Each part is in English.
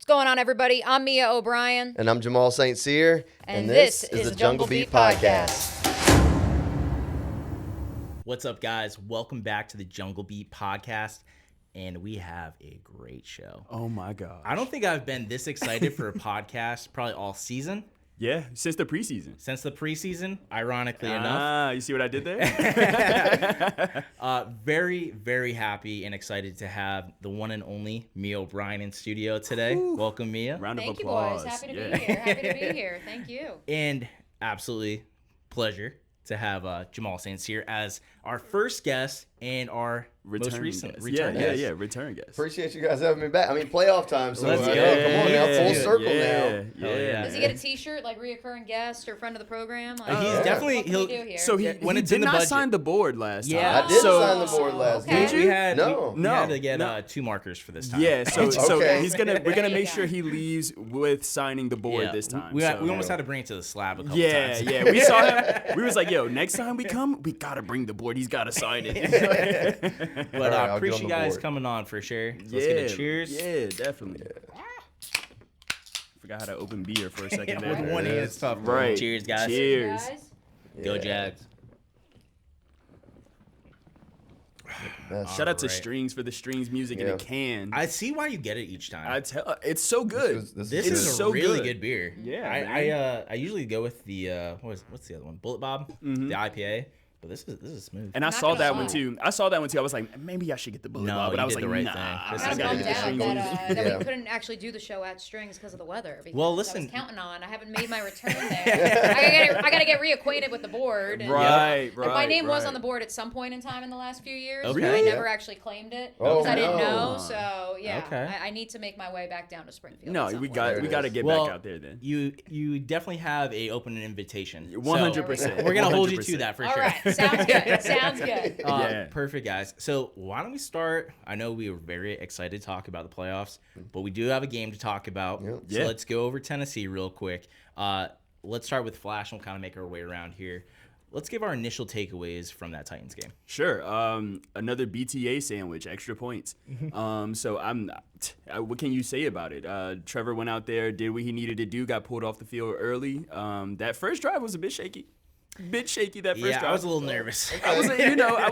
What's going on, everybody? I'm Mia O'Brien. And I'm Jamal St.Cyr. And this is the Jungle Beat Podcast. What's up, guys? Welcome back to the Jungle Beat Podcast. And we have a great show. Oh, my God. I don't think I've been this excited for a podcast probably all season. Yeah, since the preseason. Ironically enough. You see what I did there? Very, very happy and excited to have the one and only Mia O'Brien in studio today. Ooh. Welcome, Mia. Round of Thank applause. you, boys. Happy to be here. Happy to be here. Thank you. And absolutely pleasure to have Jamal St.Cyr as our first guest and our most recent return guest. Yeah, return guest. Appreciate you guys having me back. I mean, playoff time, so Let's go. come on now, full circle now. Yeah. Does he get a T-shirt like reoccurring guest or friend of the program? Like, He's what definitely can we do here? So he it's did in the not budget. sign the board last time. Yeah. I did So- sign the board last Okay. week. We had No. we had to get two markers for this time. Yeah, so Okay. we're gonna There you make go. sure he leaves with signing the board Yeah. this time. We so. almost had to bring it to the slab a couple Yeah, times. yeah. We saw him. We was like, yo, next time we come, we gotta bring the board. He's gotta sign it. But All right, I'll appreciate get you on the guys board. coming on for sure. So let's get a cheers. Yeah, definitely. Forgot how to open beer for a second there. With one hand, it's tough. Right. Cheers, guys. Cheers. Guys? Go Yeah. Jags. That's- Shout out to Alright. Strings for the Strings music in Yeah. a can. I see why you get it each time. It's so good. This This It's is a so really good. good beer. Yeah, I usually go with the what's the other one? Bullet Bob, the IPA. But this is smooth. And I Not saw gonna that lie. one too. I was like, maybe I should get the Bullet No, Bob, but you I was did like, the right nah. thing. This I is gotta I'm get bummed the out Strings. that Yeah. we couldn't actually do the show at Strings because of the weather. Because Well, I listen. was counting on. I haven't made my return there. I gotta get reacquainted with the board. And Right. my name was on the board at some point in time in the last few years. Okay. but I Really? never actually claimed it Oh, because I didn't no. know. So yeah, Okay. I need to make my way back down to Springfield. No, at some we point. got There we it got to is. get Well, back out there then. You definitely have a open invitation. 100%. So we're gonna hold you to 100%. that for All sure. right, sounds good. Sounds good. Yeah. Perfect, guys. So why don't we start? I know we were very excited to talk about the playoffs, but we do have a game to talk about. Yep. So Yeah. let's go over Tennessee real quick. Let's start with Flash and we'll kind of make our way around here. Let's give our initial takeaways from that Titans game. Sure. Another BTA sandwich, extra points. So what can you say about it? Trevor went out there, did what he needed to do, got pulled off the field early. That first drive was a bit shaky. That first drive. I was a little nervous. I was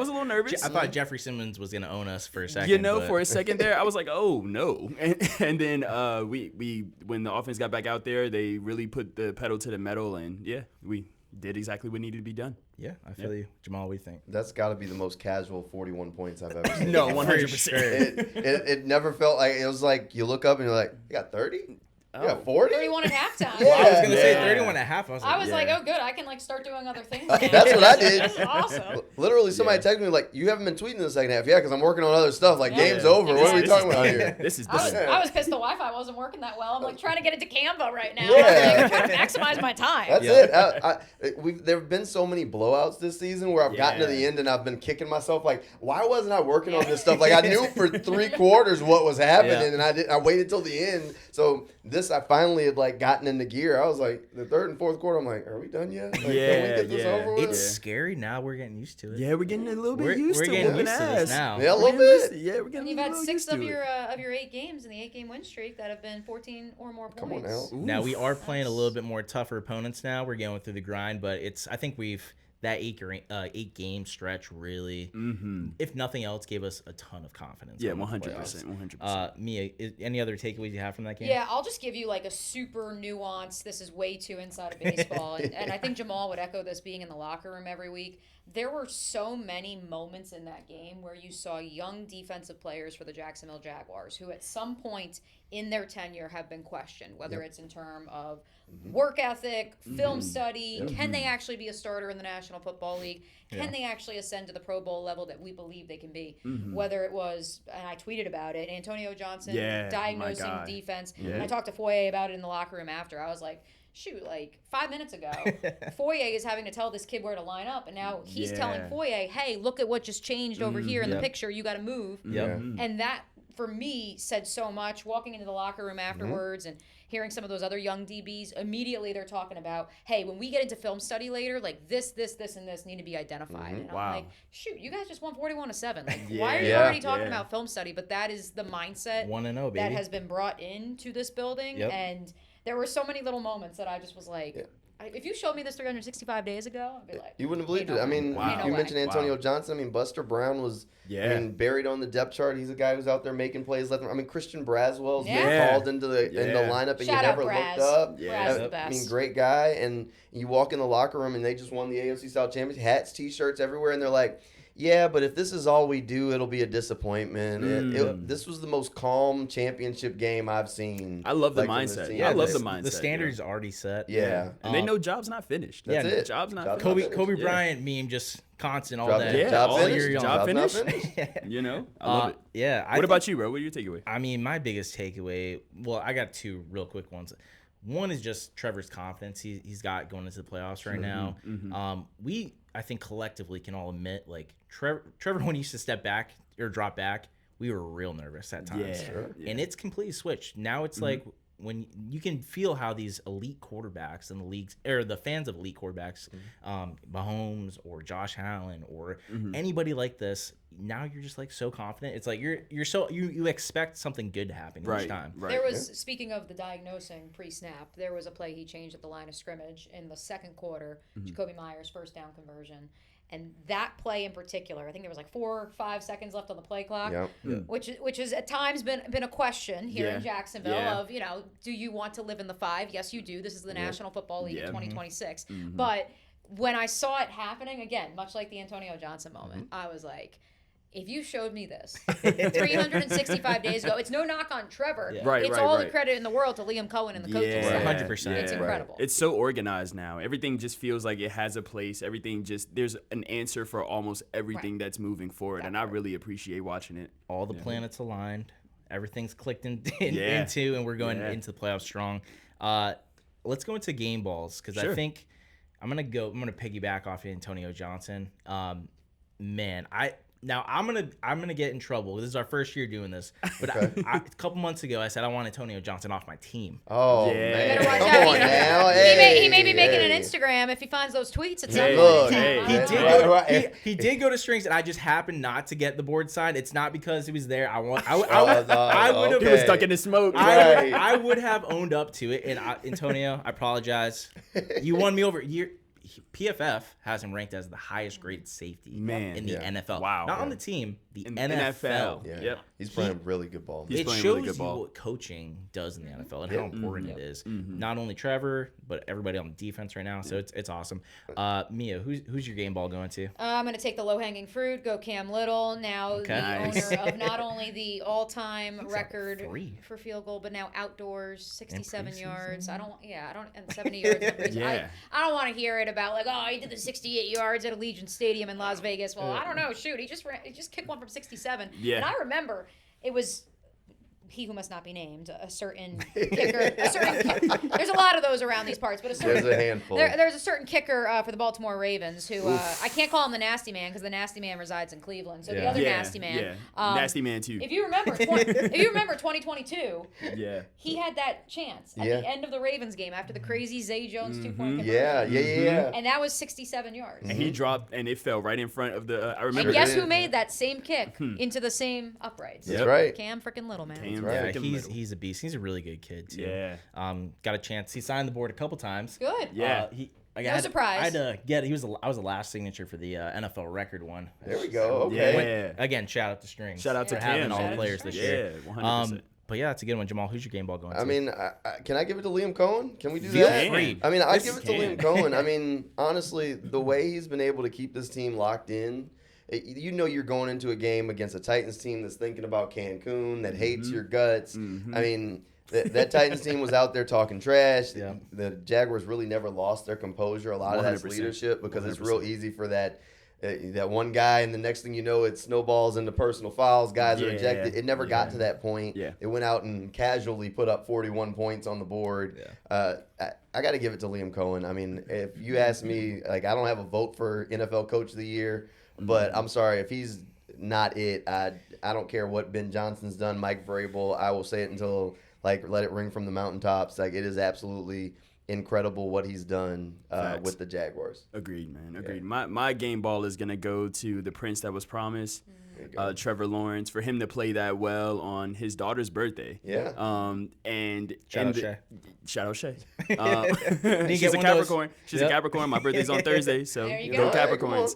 a little nervous. I thought Jeffrey Simmons was going to own us for a second. But For a second there, I was like, oh, no. And then we when the offense got back out there, they really put the pedal to the metal, and, yeah, we did exactly what needed to be done. yeah, I feel you. Jamal, what do you think? That's got to be the most casual 41 points I've ever seen. No, For 100%. sure. It never felt like it was like you look up and you're like, you got 30? You got 40? 31 at halftime. Yeah. Well, I was going to say Yeah. 31 and a half. I was Yeah. like, oh, good. I can start doing other things. Now. That's what I did. This is awesome. Literally, somebody Yeah. texted me like, "You haven't been tweeting in the second half, yeah? Because I'm working on other stuff. Like, Yeah. game's over. What are we This talking is about done. here?" This is I was, done. I was pissed the Wi-Fi wasn't working that well. I'm like trying to get it to Canva right now. Yeah. I'm trying to maximize my time. That's Yeah. it. There have been so many blowouts this season where I've gotten to the Yeah. end and I've been kicking myself like, why wasn't I working on this stuff? Like I knew for 3 quarters what was happening, Yeah. and I waited till the end. So I finally had like gotten into gear. I was like, the third and fourth quarter, I'm like, are we done yet? Like, can we get this Yeah. over with? It's scary. Now we're getting used to it. Yeah, we're getting a little bit We're used to getting whooping used to this ass. now. Yeah, a We're little getting used bit. to- Yeah, we're getting And you've a had little 6 used of to your it. 8 games in the 8-game win streak that have been 14 or more points. Come on now. Now we Oof. are playing a little bit more tougher opponents now. We're going through the grind, but I think that 8-game stretch really, if nothing else, gave us a ton of confidence. Yeah, going into 100%. playoffs. 100%. Mia, any other takeaways you have from that game? Yeah, I'll just give you like a super nuanced, this is way too inside of baseball. and I think Jamal would echo this being in the locker room every week. There were so many moments in that game where you saw young defensive players for the Jacksonville Jaguars who at some point in their tenure have been questioned, whether it's in terms of work ethic, film study, can they actually be a starter in the National Football League? Can they actually ascend to the Pro Bowl level that we believe they can be? Whether it was, and I tweeted about it, Antonio Johnson Yeah, diagnosing my God. defense. Yeah. And I talked to Foye about it in the locker room after. I was like, shoot, like 5 minutes ago, Foye is having to tell this kid where to line up, and now he's telling Yeah. Foye, hey, look at what just changed over here in the Yep. picture. You got to move. Yep. And that for me, said so much. Walking into the locker room afterwards and hearing some of those other young DBs, immediately they're talking about, hey, when we get into film study later, like this, and this need to be identified. And I'm like, shoot, you guys just won 41-7. Like, why are you already talking about film study? But that is the mindset 1-0, baby. that has been brought into this building. Yep. And there were so many little moments that I just was like, if you showed me this 365 days ago, I'd be like, you wouldn't believe it. I mean, you mentioned Antonio Johnson. I mean, Buster Brown was buried on the depth chart. He's a guy who's out there making plays left. I mean, Christian Braswell's been called into the lineup, and Shout you never out Braz. looked up. Braz the best. I mean, great guy. And you walk in the locker room, and they just won the AFC South Championship. Hats, T-shirts everywhere, and they're like, yeah, but if this is all we do, it'll be a disappointment. This was the most calm championship game I've seen. I love the mindset. Yeah, I love the mindset. The standard's already set. Yeah. And they know job's not finished. That's it. Job's not finished. Kobe Bryant meme just constant all Job- day. yeah, job all finished. year long. Job Job's finished. not finished. You know, I love it. Yeah. What about you, bro? What are your takeaway? I mean, my biggest takeaway, well, I got two real quick ones. One is just Trevor's confidence he's got going into the playoffs right now. We, I think, collectively can all admit, like, Trevor, when he used to step back or drop back, we were real nervous at times. Yeah. And it's completely switched. Now it's like when you can feel how these elite quarterbacks in the leagues, or the fans of elite quarterbacks, Mahomes or Josh Allen or anybody like this, now you're just like so confident. It's like you're so you expect something good to happen each time. Right. There was, speaking of the diagnosing pre-snap, there was a play he changed at the line of scrimmage in the second quarter, Jacoby Myers' first down conversion. And that play in particular, I think there was like 4 or 5 seconds left on the play clock, which has at times been a question here in Jacksonville of, you know, do you want to live in the 5? Yes, you do. This is the National Football League in 2026. But when I saw it happening, again, much like the Antonio Johnson moment, I was like, if you showed me this 365 days ago, it's no knock on Trevor. It's all the credit in the world to Liam Cohen and the coaching staff. 100%. It's incredible. It's so organized now. Everything just feels like it has a place. Everything just, there's an answer for almost everything that's moving forward. And I really appreciate watching it. All the planets aligned. Everything's clicked into, and we're going into the playoffs strong. Let's go into game balls, because I think I'm gonna piggyback off Antonio Johnson. Now I'm gonna get in trouble. This is our first year doing this, but a couple months ago I said I want Antonio Johnson off my team. Oh man, You better watch come out. on now. He may be making an Instagram if he finds those tweets at some point. He did go to strings, and I just happened not to get the board side. It's not because he was there. I would have. He was stuck in the smoke. I would have owned up to it. And Antonio, I apologize. You won me over. PFF has him ranked as the highest graded safety in the NFL. Wow. Not on the team, the In NFL. Yep. He's playing really good ball. It playing shows really good ball. you what coaching does in the NFL and how important it is. Not only Trevor, but everybody on the defense right now. So it's awesome. Mia, who's your game ball going to? I'm going to take the low-hanging fruit, go Cam Little, now the owner of not only the all-time record for field goal, but now outdoors, 67 yards. And 70 yards. I don't want to hear it about, like, oh, he did the 68 yards at Allegiant Stadium in Las Vegas. Well, I don't know. Shoot, he just kicked one from 67. Yeah. And I remember it was he who must not be named, a certain kicker. There's a lot of those around these parts, but there's a handful. There's a certain kicker for the Baltimore Ravens who I can't call him the Nasty Man because the Nasty Man resides in Cleveland. So the other Nasty Man, Nasty Man too. If you remember, 2022, he had that chance at the end of the Ravens game after the crazy Zay Jones 2-point conversion. And that was 67 yards. And he dropped, and it fell right in front of the. I remember. And guess who made that same kick into the same uprights? That's right. Cam freaking Little, man. Yeah, he's a beast. He's a really good kid too. Yeah. Got a chance. He signed the board a couple times. Good. Yeah. No surprise. I had to get. I was the last signature for the NFL record one. There we go. Okay. Again, shout out to Strings. Shout out to having Cam, all the players this year. Yeah, 100%. But yeah, that's a good one, Jamal. Who's your game ball going to? I mean, can I give it to Liam Cohen? Can we do Feel that? free. I mean, I'd give it to Liam Cohen. I mean, honestly, the way he's been able to keep this team locked in, you know you're going into a game against a Titans team that's thinking about Cancun, that hates your guts. I mean, that Titans team was out there talking trash. The Jaguars really never lost their composure. A lot of that's leadership because 100%. It's real easy for that one guy, and the next thing you know, it snowballs into personal fouls. Guys are ejected. It never got to that point. It went out and casually put up 41 points on the board. I got to give it to Liam Cohen. I mean, if you ask me, like, I don't have a vote for NFL Coach of the Year, but I'm sorry, if he's not it. I don't care what Ben Johnson's done, Mike Vrabel. I will say it until let it ring from the mountaintops. It is absolutely incredible what he's done with the Jaguars. Agreed, man. Agreed. My game ball is gonna go to the prince that was promised. Trevor Lawrence, for him to play that well on his daughter's birthday. Yeah. And Shout out Shay. She's a Capricorn. She's a Capricorn. My birthday's on Thursday, so go Capricorns.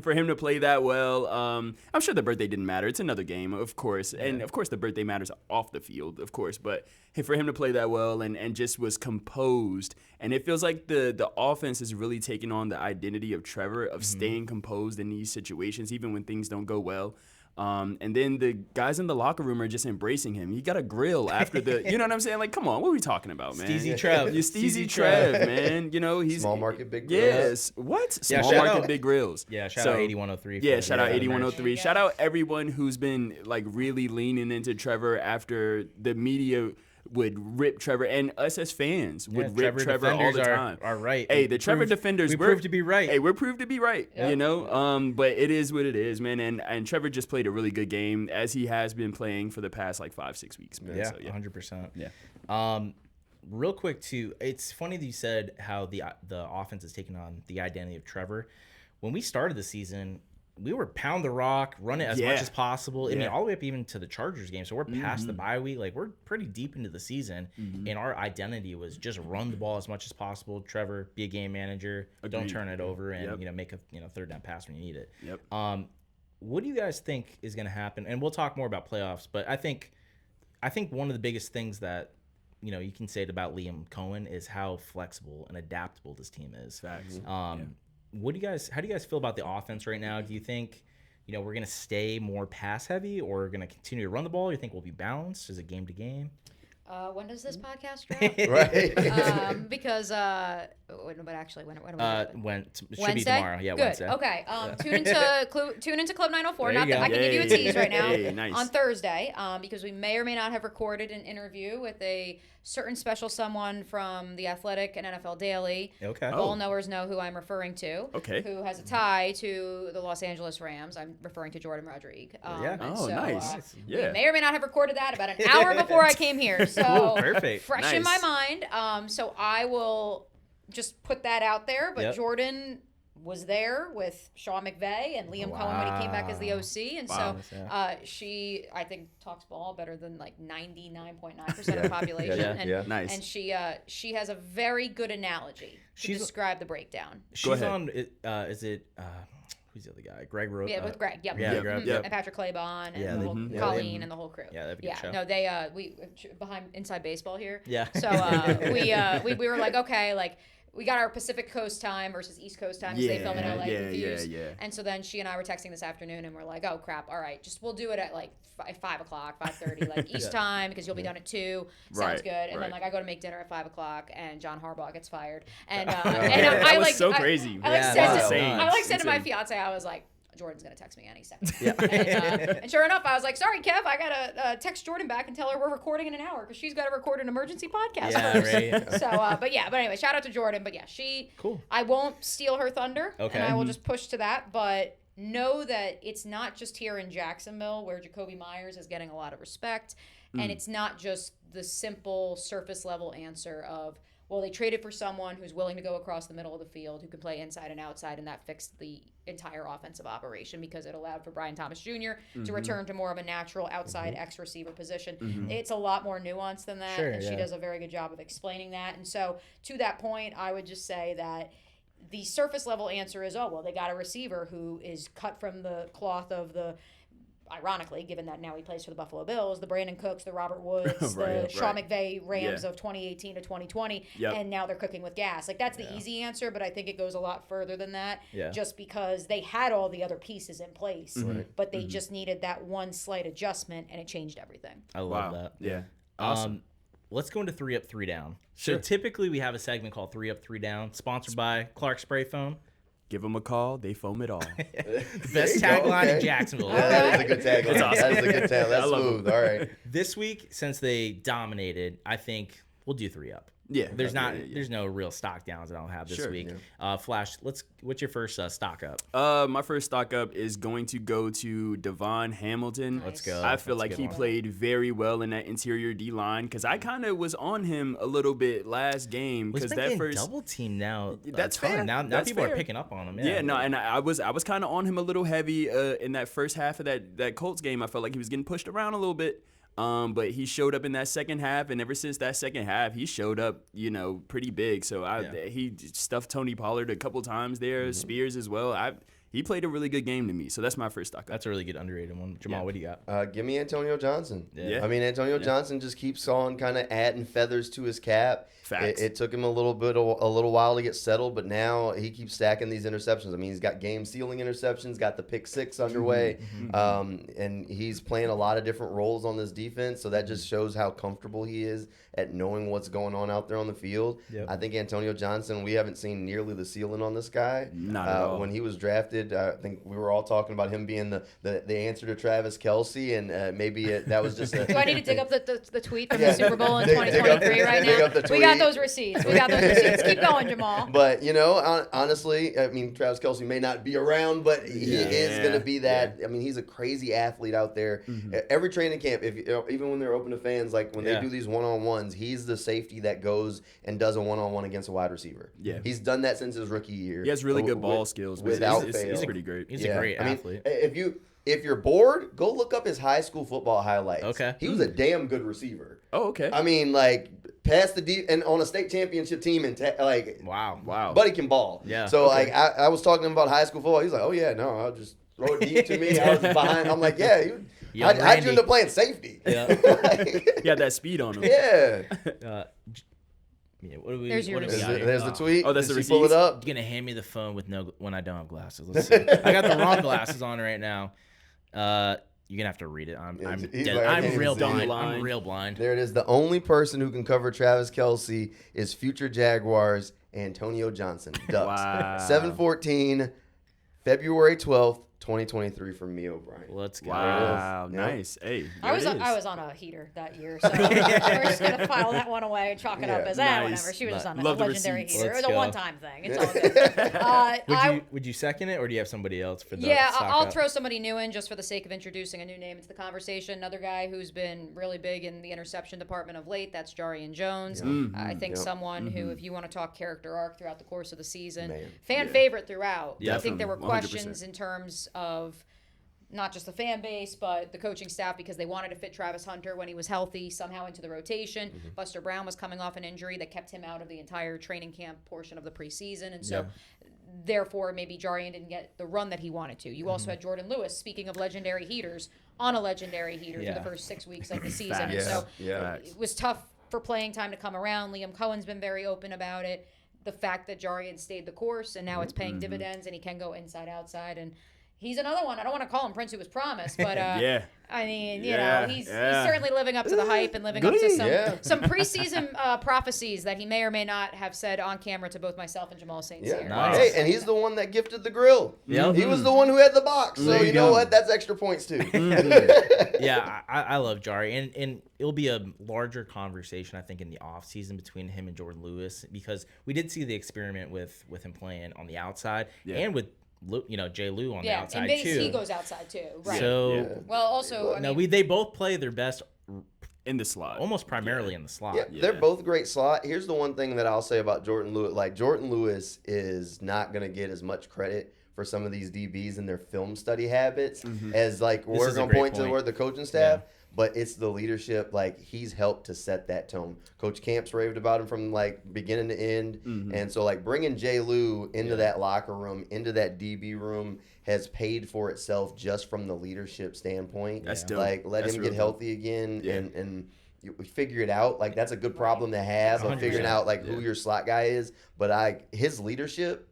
For him to play that well, I'm sure the birthday didn't matter. It's another game, of course, and of course the birthday matters off the field, of course. But for him to play that well and just was composed, and it feels like the offense is really taking on the identity of Trevor of staying composed in these situations, even when things don't go well. And then the guys in the locker room are just embracing him. He got a grill after the, you know what I'm saying? Like, come on, what are we talking about, man? Steezy Trev. You Steezy Trev, man. You know, he's small market big grills. Yes. What? Small market big grills. Yeah, shout out 8103. Yeah, shout out 8103. Shout out everyone who's been really leaning into Trevor after the media would rip Trevor, and us as fans would rip Trevor all the time. Are right. Hey, the Trevor defenders, we proved to be right. Hey, we're proved to be right. Yep. You know, but it is what it is, man. And Trevor just played a really good game, as he has been playing for the past 5-6 weeks, man. Yeah, so, 100%. Yeah. Real quick too, it's funny that you said how the offense is taking on the identity of Trevor. When we started the season, we were pound the rock, run it as much as possible. I mean, all the way up even to the Chargers game. So we're past the bye week. We're pretty deep into the season, and our identity was just run the ball as much as possible. Trevor, be a game manager. Agreed. Don't turn it over, and make a third down pass when you need it. Yep. What do you guys think is going to happen? And we'll talk more about playoffs, but I think one of the biggest things that you can say about Liam Cohen is how flexible and adaptable this team is. Facts. How do you guys feel about the offense right now? Do you think, we're going to stay more pass heavy, or we're going to continue to run the ball? Do you think we'll be balanced? Is it game to game? When does this podcast drop? Right. Because but actually when should be tomorrow. Yeah, good. Wednesday. Okay. Tune into Club 904. There you go. I can give you a tease right now. Nice. On Thursday, because we may or may not have recorded an interview with a certain special someone from The Athletic and NFL Daily. Okay. Ball knowers know who I'm referring to. Okay. Who has a tie to the Los Angeles Rams. I'm referring to Jordan Rodriguez. Nice. We may or may not have recorded that about an hour before I came here. So perfect. Fresh in my mind. So I will just put that out there. But Jordan was there with Sean McVay and Liam Cohen when he came back as the OC. And so she, I think, talks ball better than 99.9% of the population. Nice. And she has a very good analogy to describe the breakdown. She's on, is it, who's the other guy? Greg wrote. Yeah, with Greg. Yep. Yeah, Greg. And Patrick Claybon and the whole Colleen and the whole crew. Yeah, that'd be a good show. No, they we behind Inside Baseball here. Yeah. So we were like, okay, we got our Pacific Coast time versus East Coast time because they film in LA confused. Yeah. And so then she and I were texting this afternoon and we're like, oh crap, all right, we'll do it at 5 o'clock, 5:30, East time, because you'll be done at 2. Sounds good. And then I go to make dinner at 5 o'clock and John Harbaugh gets fired. And that was so crazy. I said to my fiance, I was like, Jordan's going to text me any second. Yeah. And sure enough, I was like, sorry, Kev, I got to text Jordan back and tell her we're recording in an hour because she's got to record an emergency podcast first. Right. So, but anyway, shout out to Jordan. But cool. I won't steal her thunder. Okay. And I will just push to that. But know that it's not just here in Jacksonville where Jacoby Myers is getting a lot of respect. And it's not just the simple surface level answer of, well, they traded for someone who's willing to go across the middle of the field, who can play inside and outside, and that fixed the entire offensive operation because it allowed for Brian Thomas Jr. to return to more of a natural outside X receiver position. It's a lot more nuanced than that, and she does a very good job of explaining that. And so to that point, I would just say that the surface level answer is, oh, well, they got a receiver who is cut from the cloth of the, ironically, given that now he plays for the Buffalo Bills, the Brandon Cooks, the Robert Woods, the Sean McVay Rams of 2018 to 2020, and now they're cooking with gas. That's the easy answer, but I think it goes a lot further than that, just because they had all the other pieces in place, but they just needed that one slight adjustment, and it changed everything. I love that. Yeah. Awesome. Let's go into 3 Up, 3 Down. Sure. So typically we have a segment called 3 Up, 3 Down, sponsored by Clark Spray Foam. Give them a call. They foam it all. Best tagline in Jacksonville. That is a good tagline. That's awesome. That is a good tagline. That's smooth. All right. This week, since they dominated, I think we'll do 3 up. Yeah, There's no real stock downs that I'll have this Sure, week. Flash, what's your first stock up? My first stock up is going to go to Devon Hamilton. Let's go. I feel That's a like good he one. played very well in that interior D line because I kind of was on him a little bit last game He's because been that getting first. double team now. That's a ton. fair. Now That's people fair. are picking up on him. Yeah, no, and I was kind of on him a little heavy in that first half of that Colts game. I felt like he was getting pushed around a little bit. But he showed up in that second half, and ever since that second half, he showed up, pretty big. So he stuffed Tony Pollard a couple times there, Spears as well. He played a really good game to me. So that's my first stock up. That's a really good underrated one. Jamal, what do you got? Give me Antonio Johnson. Yeah. I mean, Antonio Johnson just keeps on kind of adding feathers to his cap. Facts. It took him a little while to get settled, but now he keeps stacking these interceptions. I mean, he's got game-sealing interceptions, got the pick 6 underway, and he's playing a lot of different roles on this defense, so that just shows how comfortable he is at knowing what's going on out there on the field. Yep. I think Antonio Johnson, we haven't seen nearly the ceiling on this guy. Not at all. When he was drafted, I think we were all talking about him being the answer to Travis Kelce, and maybe that was just a... Do I need to dig up the tweet from Yeah. the Super Bowl in Dig up 2023 right dig now? up the We got tweet. those receipts. Keep going, Jamal. But, honestly, I mean, Travis Kelce may not be around, but he is going to be that. I mean, he's a crazy athlete out there. Every training camp, even when they're open to fans, like when they do these one-on-ones, he's the safety that goes and does a one-on-one against a wide receiver. Yeah. He's done that since his rookie year. He has really good ball skills. Without He's fail. pretty great. He's a great athlete. If you're bored, go look up his high school football highlights. Okay. He was a damn good receiver. Oh, okay. I mean, like, past the and on a state championship team, and Wow. Buddy can ball. Yeah. So I was talking to him about high school football. He's like, oh yeah, no, I'll just throw it deep to me. I was behind. I'm like, yeah. How'd Randy. you end up playing safety? Yeah. He had that speed on him. Yeah. What do we? There's your what do we receipt. got here? There's the tweet. Oh, that's Did the she pull it receipts? up? You're gonna hand me the phone when I don't have glasses. Let's see. I got the wrong glasses on right now. You're gonna have to read it. I'm he's dead. like, I I'm can't real even see blind. it. I'm real blind. There it is. The only person who can cover Travis Kelce is future Jaguars Antonio Johnson. Ducks. Wow. 7/14, February 12th, 2023 from Mia O'Brien. Let's go. Wow, Yeah. nice. Hey, I was there it is. I was on a heater that year, so we're just gonna file that one away and chalk it up Yeah. as Nice. whatever. She was just on a Love the legendary receipts. heater. It was Let's a go. one-time thing. It's all good. Would you second it, or do you have somebody else for the? Yeah, stock I'll up? throw somebody new in just for the sake of introducing a new name into the conversation. Another guy who's been really big in the interception department of late. That's Jarian Jones. I think someone who, if you want to talk character arc throughout the course of the season, Man. fan favorite throughout. Yeah, I think there were 100%. questions in terms of not just the fan base, but the coaching staff, because they wanted to fit Travis Hunter when he was healthy somehow into the rotation. Buster Brown was coming off an injury that kept him out of the entire training camp portion of the preseason. And so, therefore, maybe Jarian didn't get the run that he wanted to. You also had Jordan Lewis, speaking of legendary heaters, on a legendary heater for the first 6 weeks of the season. And so it was tough for playing time to come around. Liam Cohen's been very open about it. The fact that Jarian stayed the course, and now it's paying dividends, and he can go inside, outside, and he's another one. I don't want to call him Prince who was promised, but Yeah. I mean, he's Yeah. certainly living up to the hype and living up to Goody. some preseason prophecies that he may or may not have said on camera to both myself and Jamal St.Cyr. Yeah. Nice. Hey, and he's the one that gifted the grill. Yep. He was the one who had the box. So There you you know go. what? That's extra points too. Yeah, I love Jari, and it'll be a larger conversation, I think, in the offseason between him and Jordan Lewis, because we did see the experiment with him playing on the outside and with Jay Lou on the outside and too. he goes outside too, right? So well, also, I mean, they both play their best In the slot. almost primarily in the slot. Yeah, they're both great slot. Here's the one thing that I'll say about Jordan Lewis. Like, Jordan Lewis is not going to get as much credit for some of these DBs and their film study habits as, like, we're is a going to great point to point. where the coaching staff. But it's the leadership. Like, he's helped to set that tone. Coach Camps raved about him from, like, beginning to end. And so, like, bringing Jay Lou into that locker room, into that DB room, has paid for itself just from the leadership standpoint. That's dope. Like, let That's him real get dope. healthy again and we figure it out. Like, that's a good problem to have of 100%. figuring out, like, who your slot guy is. But his leadership,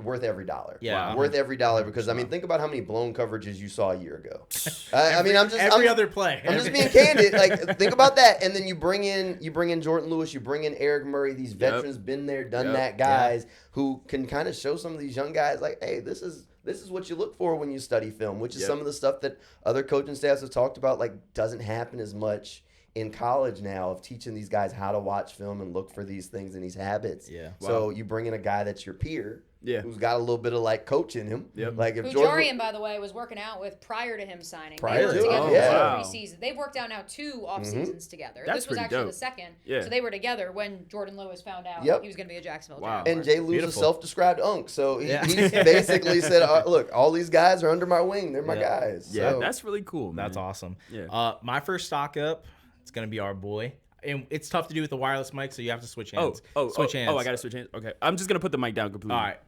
worth every dollar. Yeah. Worth every dollar because, I mean, think about how many blown coverages you saw a year ago. I'm other play. I'm just being candid. Like, think about that, and then you bring in Jordan Lewis, you bring in Eric Murray. These veterans, been there, done that guys who can kind of show some of these young guys, like, hey, this is what you look for when you study film, which is some of the stuff that other coaching staffs have talked about. Like, doesn't happen as much in college now of teaching these guys how to watch film and look for these things and these habits. Yeah. So you bring in a guy that's your peer, who's got a little bit of like coach in him. Yep. Like if Who Jordan, Jarian, by the way, was working out with prior to him signing. Prior they were to? together Oh, for yeah. preseason. They've worked out now 2 off seasons together. That's This was pretty actually dope. the second. Yeah. So they were together when Jordan Lewis found out Yep. he was going to be a Jacksonville Wow. Jaguar. and Jay Lue's a Beautiful. self-described unk, so he Yeah. basically said, "Look, all these guys are under my wing. They're my Yeah. guys." Yeah, So, that's really cool, man. That's awesome. Yeah. My first stock up, it's gonna be our boy, and it's tough to do with the wireless mic, so you have to switch hands. Switch hands. Oh, I gotta switch hands. Okay, I'm just gonna put the mic down completely. All right,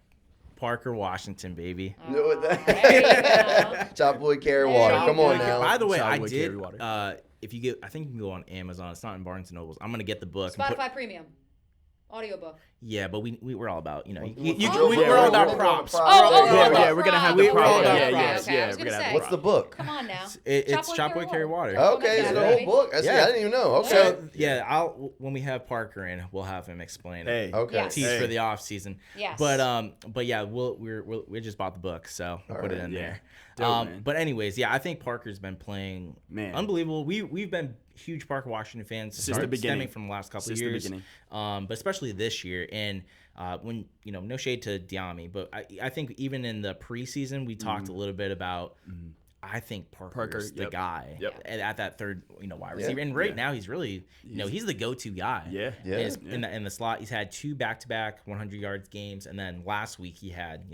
Parker Washington, baby. know what that- There you go. Chop boy carry There water. you Come on go. now. By the way, I Childwood did. carry water. If you get, I think you can go on Amazon. It's not in Barnes and Nobles. I'm gonna get the book. and put- Spotify Premium. Audiobook. yeah, but we're all about Oh, we're all about props. Yeah, we're gonna have the We're all props. about Yeah, props. yeah, Okay, I yeah. was We're gonna gonna have say. the What's the props. book? Come on now. It's Chopwood Carry Water. Okay, Yeah, so the baby. whole book. I Yeah. didn't even know. Okay. So yeah, when we have Parker in, we'll have him explain it. Hey. Okay. Yes. Tease Hey. for the off season. Yes. But yeah, we just bought the book, so we'll put it in Yeah. there. Dope, man. But anyways, yeah, I think Parker's been playing unbelievable. We've been huge Parker Washington fans Since the beginning. stemming from the last couple of years. But especially this year. And when no shade to Diami, but I think even in the preseason we talked a little bit about. I think Parker's the guy at that third, wide receiver. And right now he's really, he's the go-to guy. Yeah. In the slot, he's had 2 back-to-back 100 yards games, and then last week he had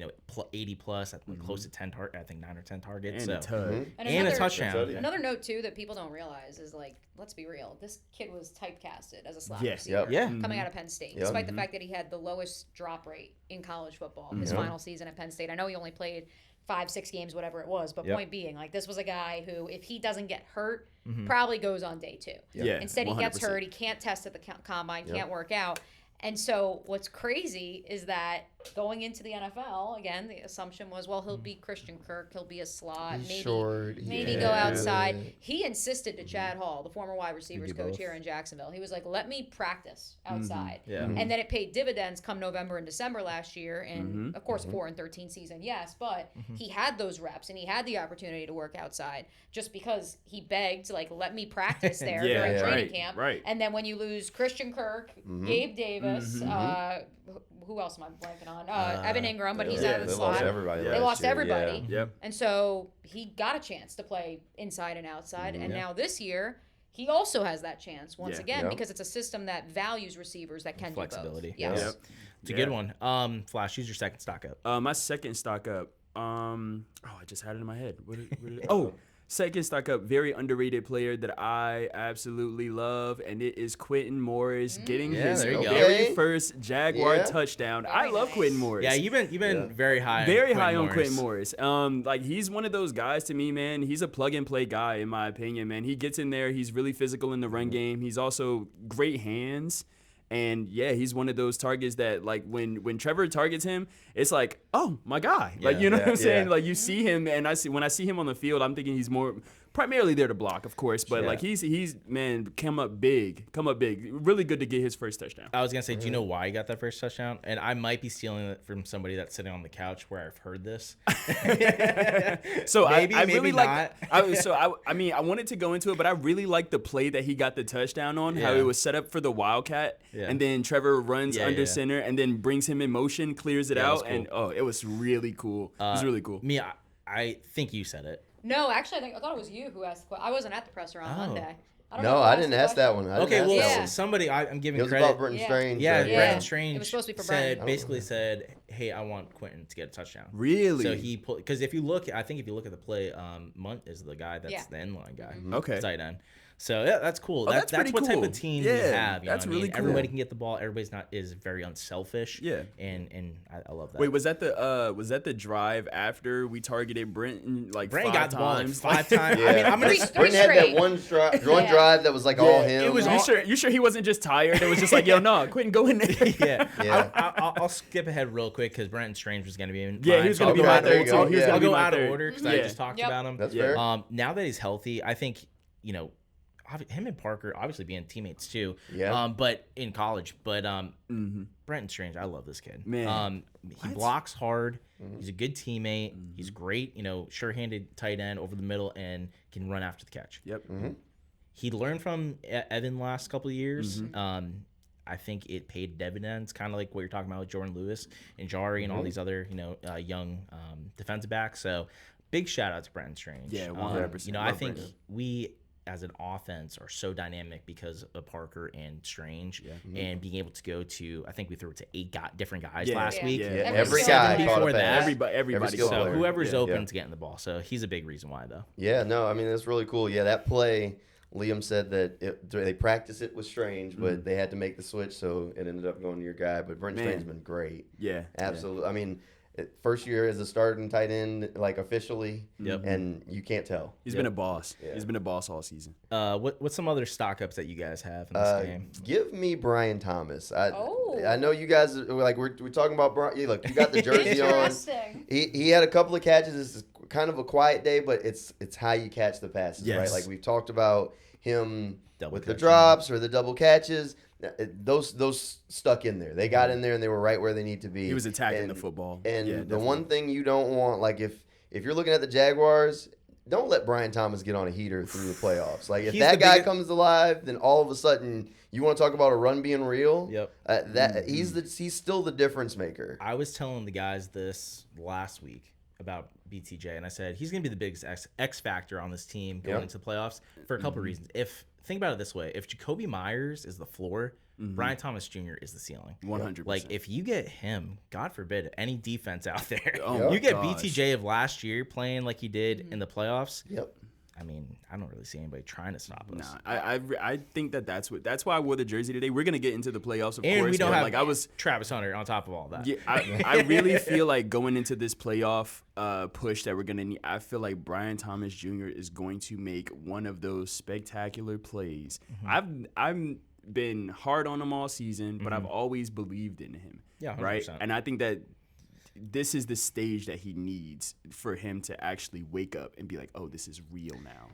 80 plus, close to 10 I think 9 or 10 targets. And So a tug. and a touchdown. Another note too that people don't realize is like, let's be real, this kid was typecasted as a slot Yeah. receiver Yeah. coming out of Penn State, despite the fact that he had the lowest drop rate in college football his final season at Penn State. I know he only played 5-6 games, whatever it was, but point being, like, this was a guy who, if he doesn't get hurt, probably goes on day 2. Yeah. Instead, he gets 100%. hurt, he can't test at the combine, can't work out. And so what's crazy is that going into the NFL, again, the assumption was, well, he'll be Christian Kirk, he'll be a slot, maybe go outside. He insisted to Chad Hall, the former wide receivers coach here in Jacksonville. He was like, let me practice outside. Yeah. And then it paid dividends come November and December last year. And, of course, 4-13 season, yes. But he had those reps, and he had the opportunity to work outside just because he begged, like, let me practice there during training camp. Right. And then when you lose Christian Kirk, Gabe Davis, who else am I blanking on? Evan Ingram, but he's out of the They slot. lost everybody. They last lost year, everybody. yeah. Yep. And so he got a chance to play inside and outside. And now this year, he also has that chance once again because it's a system that values receivers that can Flexibility. do both. Yes. Yep. It's a good one. Flash, who's your second stock up? My second stock up. I just had it in my head. Second stock up, very underrated player that I absolutely love, and it is Quentin Morris getting his there you go. very first Jaguar Yeah. touchdown. Very I love nice. Quentin Morris. Yeah, you've been very high. Very high on Quentin Morris. Like, he's one of those guys to me, man. He's a plug and play guy, in my opinion, man. He gets in there. He's really physical in the run game. He's also great hands. And yeah, he's one of those targets that, like, when Trevor targets him, it's like, oh, my guy. Like, you know what I'm saying? Like, you see him, and when I see him on the field, I'm thinking he's primarily there to block, of course, but like he's man, come up big. Really good to get his first touchdown. I was gonna say, do you know why he got that first touchdown? And I might be stealing it from somebody that's sitting on the couch where I've heard this. So maybe, I maybe really not. I wanted to go into it, but I really liked the play that he got the touchdown on. How Yeah. it was set up for the Wildcat, and then Trevor runs under center and then brings him in motion, clears it out, was cool. and it was really cool. It was really cool. Mia, I think you said it. No, actually, I thought it was you who asked the question. I wasn't at the presser on Monday. I don't know No, who I asked didn't the ask that question. one. I didn't Okay, ask well, that Yeah. one. somebody, I'm giving It was credit. about Brenton Yeah. Strange. Yeah, right? Brenton It Strange was supposed to be for said Brenton. basically said, "Hey, I want Quentin to get a touchdown." Really? So he pulled because if you look at the play, Munt is the guy that's the end line guy. Okay. Tight end. So yeah, that's cool. that's That's pretty what type cool. of team Yeah, you have. You that's know what I really mean? cool. Everybody can get the ball. Everybody's is very unselfish. Yeah. And I love that. Wait, was that the drive after we targeted Brenton like Brenton 5 got the ball like times? 5 times. Yeah. I mean, I'm gonna. Three Brenton had that straight. one drive that was like all him. it was You sure he wasn't just tired? It was just like, yo, no, Quentin, go in there. Yeah. Yeah. I'll skip ahead real quick because Brenton Strange was going to be in. Yeah, mine, he was so going to I'll be go my out there of you third. go. too. He was Yeah. gonna I'll be go my out of third. order because I Yeah. just talked Yep. about him. That's fair. Now that he's healthy, I think him and Parker obviously being teammates too. Yeah. But in college, Brenton Strange, I love this kid. Man. He blocks hard. He's a good teammate. He's great. Sure-handed tight end over the middle and can run after the catch. Yep. he learned from Evan last couple of years. Mm-hmm. I think it paid dividends, kind of like what you're talking about with Jordan Lewis and Jari and all these other, young defensive backs. So big shout out to Brenton Strange. Yeah, 100%. I think we as an offense are so dynamic because of Parker and Strange and being able to go to, I think we threw it to 8 different guys last week. Yeah. Every guy before that. Everybody. So whoever's open to getting the ball. So he's a big reason why, though. Yeah, no, I mean, that's really cool. Yeah, that play, Liam said that they practiced it with Strange, but they had to make the switch, so it ended up going to your guy. But Brenton Strange's been great. Yeah. Absolutely. I mean, first year as a starting tight end, like officially, and you can't tell. He's been a boss. Yeah. He's been a boss all season. What's some other stock ups that you guys have in this game? Give me Brian Thomas. I know you guys are, like we're talking about Brian. Yeah, look, you got the jersey on. He had a couple of catches. This is kind of a quiet day, but it's how you catch the passes, right? Like we've talked about him with the drops or the double catches. Those stuck in there. They got in there and they were right where they need to be. He was attacking the football. And the one thing you don't want, like if you're looking at the Jaguars, don't let Brian Thomas get on a heater through the playoffs. Like if that guy comes alive, then all of a sudden you want to talk about a run being real. He's still the difference maker. I was telling the guys this last week about BTJ, and I said he's going to be the biggest X factor on this team going into the playoffs for a couple of reasons. Think about it this way: if Jacoby Myers is the floor, Brian Thomas Jr. is the ceiling. 100%. Like if you get him, God forbid, any defense out there, you get BTJ of last year playing like he did in the playoffs. Yep. I mean, I don't really see anybody trying to stop us. Nah, I think that's why I wore the jersey today. We're gonna get into the playoffs, of and course. We don't have Travis Hunter on top of all that. Yeah, I really feel like going into this playoff push that we're gonna need. I feel like Brian Thomas Jr. is going to make one of those spectacular plays. I've been hard on him all season, but I've always believed in him. Yeah, 100%. Right. And I think that this is the stage that he needs for him to actually wake up and be like, oh, this is real now.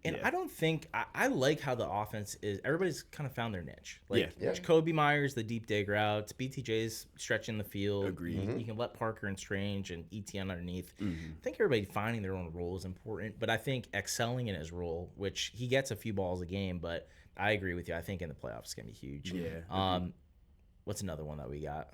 And I don't think I like how the offense is. Everybody's kind of found their niche. Like Jacoby Myers, the deep dig routes, BTJ's stretching the field. Agreed. You can let Parker and Strange and ETN underneath. I think everybody finding their own role is important, but I think excelling in his role, which he gets a few balls a game, but I agree with you. I think in the playoffs it's gonna be huge. Yeah. What's another one that we got?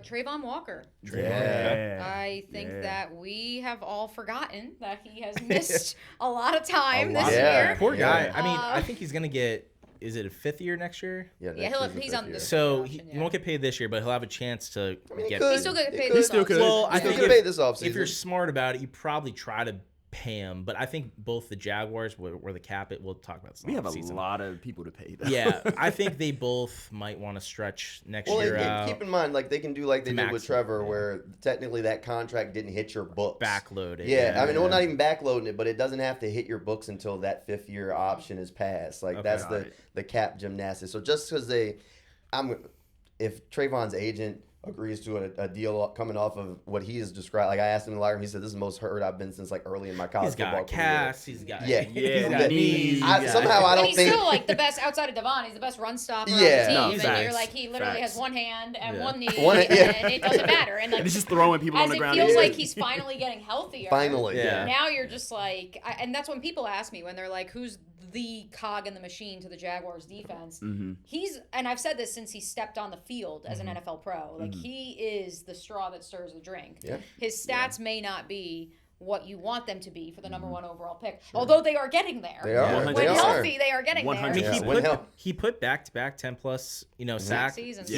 Trayvon Walker. I think that we have all forgotten that he has missed a lot of time this year. Poor guy. I mean, I think he's going to get, is it a 5th year next year? Yeah, he's on this. So he won't get paid this year, but he'll have a chance to get He's still going to get paid this offseason. Well, I think pay this offseason. If you're smart about it, you probably try to pay him, but I think both the Jaguars, where the cap it, we'll talk about this. We have a lot of people to pay. Though. Yeah, I think they both might want to stretch next year out. Keep in mind, like they can do like they did with Trevor, where technically that contract didn't hit your books. Backloaded. Yeah, I mean, well, not even backloading it, but it doesn't have to hit your books until that 5th year option is passed. Like that's the cap gymnastics. So just because if Trayvon's agent agrees to a deal coming off of what he has described. Like I asked him in the locker room, he said, "This is the most hurt I've been since like early in my college football career." He's got he's got knees. Somehow I don't he's think still like the best outside of Devon. He's the best run stopper on the team, and you're like he literally has one hand and one knee, and it doesn't matter. And like he's just throwing people on the ground. It feels like he's finally getting healthier. Finally, Now you're just like, and that's when people ask me when they're like, "Who's the cog in the machine to the Jaguars defense?" And I've said this since he stepped on the field as an NFL pro. Like he is the straw that stirs the drink. His stats may not be what you want them to be for the number 1 overall pick, although they are getting there. They are. When healthy, they are getting there. I mean, he put back-to-back 10-plus, sack seasons.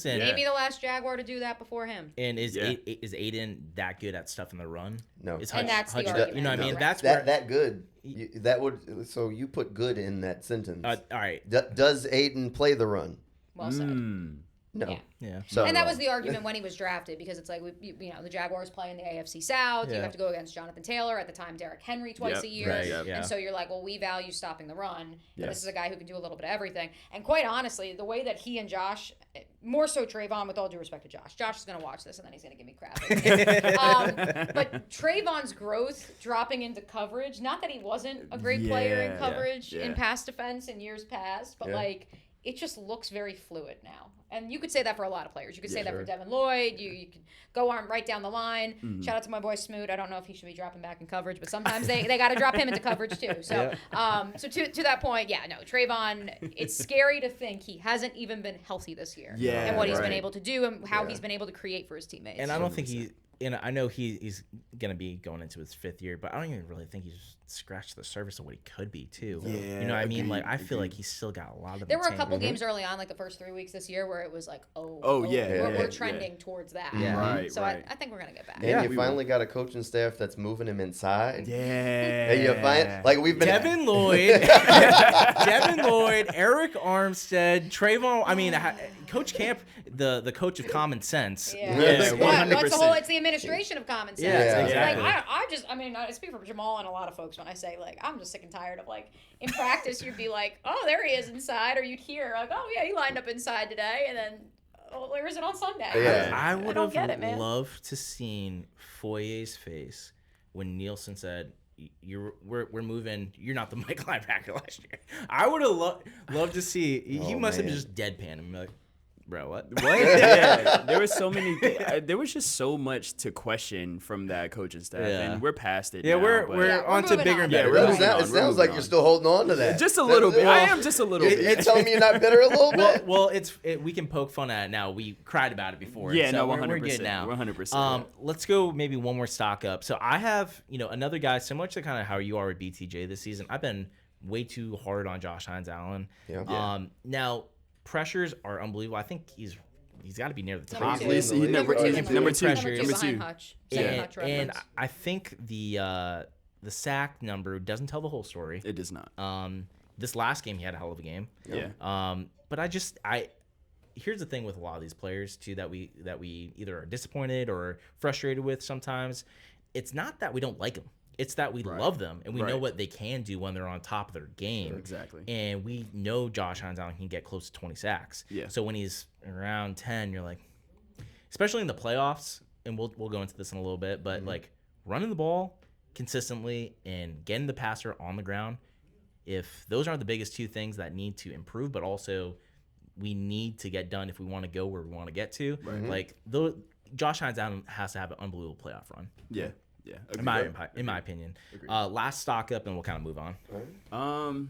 And maybe the last Jaguar to do that before him. And is Aiden that good at stuff in the run? No. And that's the argument. You know what I mean? Right. That's that good. So you put good in that sentence. All right. Does Aiden play the run? Well said. No. Yeah. So, and that was the argument when he was drafted, because it's like, the Jaguars play in the AFC South. You have to go against Jonathan Taylor, at the time Derrick Henry, twice a year. And so you're like, well, we value stopping the run. But this is a guy who can do a little bit of everything. And quite honestly, the way that he and Josh, more so Trayvon, with all due respect to Josh is going to watch this and then he's going to give me crap. But Trayvon's growth dropping into coverage, not that he wasn't a great player in coverage in pass defense in years past, but like, it just looks very fluid now. And you could say that for a lot of players. You could say that sure. for Devin Lloyd. You could go on right down the line. Shout out to my boy Smoot. I don't know if he should be dropping back in coverage, but sometimes they got to drop him into coverage too. So so to that point, no, Trayvon, it's scary to think he hasn't even been healthy this year. Yeah, and what he's right. been able to do and how he's been able to create for his teammates. And I don't think I know he's going to be going into his 5th year, but I don't even really think he's scratched the surface of what he could be too. Yeah, you know what I mean? agreed, Like I feel like he's still got a lot of There were a tank. couple games early on, like the first 3 weeks this year, where it was like, yeah, we're trending towards that. Yeah. Right, So right. I think we're gonna get back. And you finally got a coaching staff that's moving him inside. Yeah. And you find like we've been Devin Lloyd, Eric Armstead, Trayvon. I mean, Coach Camp, the coach of common sense. Yeah. Yeah, What? What's the whole? 100%. It's the administration of common sense. Yeah, exactly. Like I speak for Jamal and a lot of folks when I say like I'm just sick and tired of like in practice you'd be like, oh, there he is inside, or you'd hear like, oh yeah, he lined up inside today, and then where is it on Sunday? Yeah. I would don't have get it, man. loved to seen Foyer's face when Nielsen said, we're moving. You're not the Mike linebacker last year. I would have loved to see. He must have man. just deadpanned him like, bro, what? What? Yeah, there was so many. There was just so much to question from that coaching staff, Yeah. and we're past it. Yeah, now, we're but- we're on to moving bigger on. and Yeah, better. we're It moving on, sounds we're like moving you're on. still holding on to that. just a little bit. I am just a little bit. You're telling me you're not bitter a little bit? Well, we can poke fun at it now. We cried about it before. Yeah, so no, we're 100%. good now. 100%. Let's go maybe one more stock up. So I have, another guy similar to kind of how you are with BTJ this season. I've been way too hard on Josh Hines-Allen. Yeah. Now pressures are unbelievable. I think he's got to be near the top. Number two. He's number Number two. two. Number two. Pressures. Number behind two. Hutch. Second Hutch And reference. I think the sack number doesn't tell the whole story. It does not. This last game he had a hell of a game. Yeah. But here's the thing with a lot of these players too that we either are disappointed or frustrated with sometimes. It's not that we don't like them. It's that we love them and we know Right. what they can do when they're on top of their game. Exactly. And we know Josh Hines-Allen can get close to 20 sacks. Yeah. So when he's around 10, you're like, especially in the playoffs, and we'll go into this in a little bit, but like running the ball consistently and getting the passer on the ground, if those aren't the biggest two things that need to improve, but also we need to get done if we want to go where we want to get to, like Josh Hines-Allen has to have an unbelievable playoff run. Yeah. Yeah. In my opinion. Last stock up, and we'll kind of move on.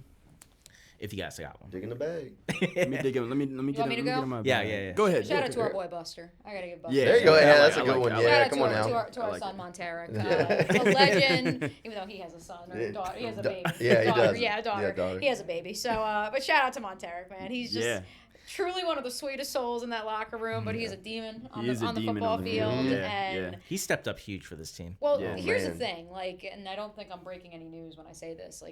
If you guys got one. Dig in the bag. Let me dig him. Let me want get me to him. go? My Yeah, bag. yeah. Go ahead. Shout out to our boy Buster. I gotta give Buster. Yeah. There you go. I Yeah, like- that's a I good like one. it. Shout Yeah, out come to on our, now. to our like son it. Monteric, a legend, even though he has a son or a daughter. He has a baby. Yeah, he daughter. does. Yeah, a daughter. Yeah, daughter. He has a baby. So, but shout out to Monteric, man. He's just Yeah. truly one of the sweetest souls in that locker room. But he's a demon on He is a the demon football on the field. field. Yeah, And yeah. He stepped up huge for this team. well, Yeah. here's the Man. thing, and I don't think I'm breaking any news when I say this.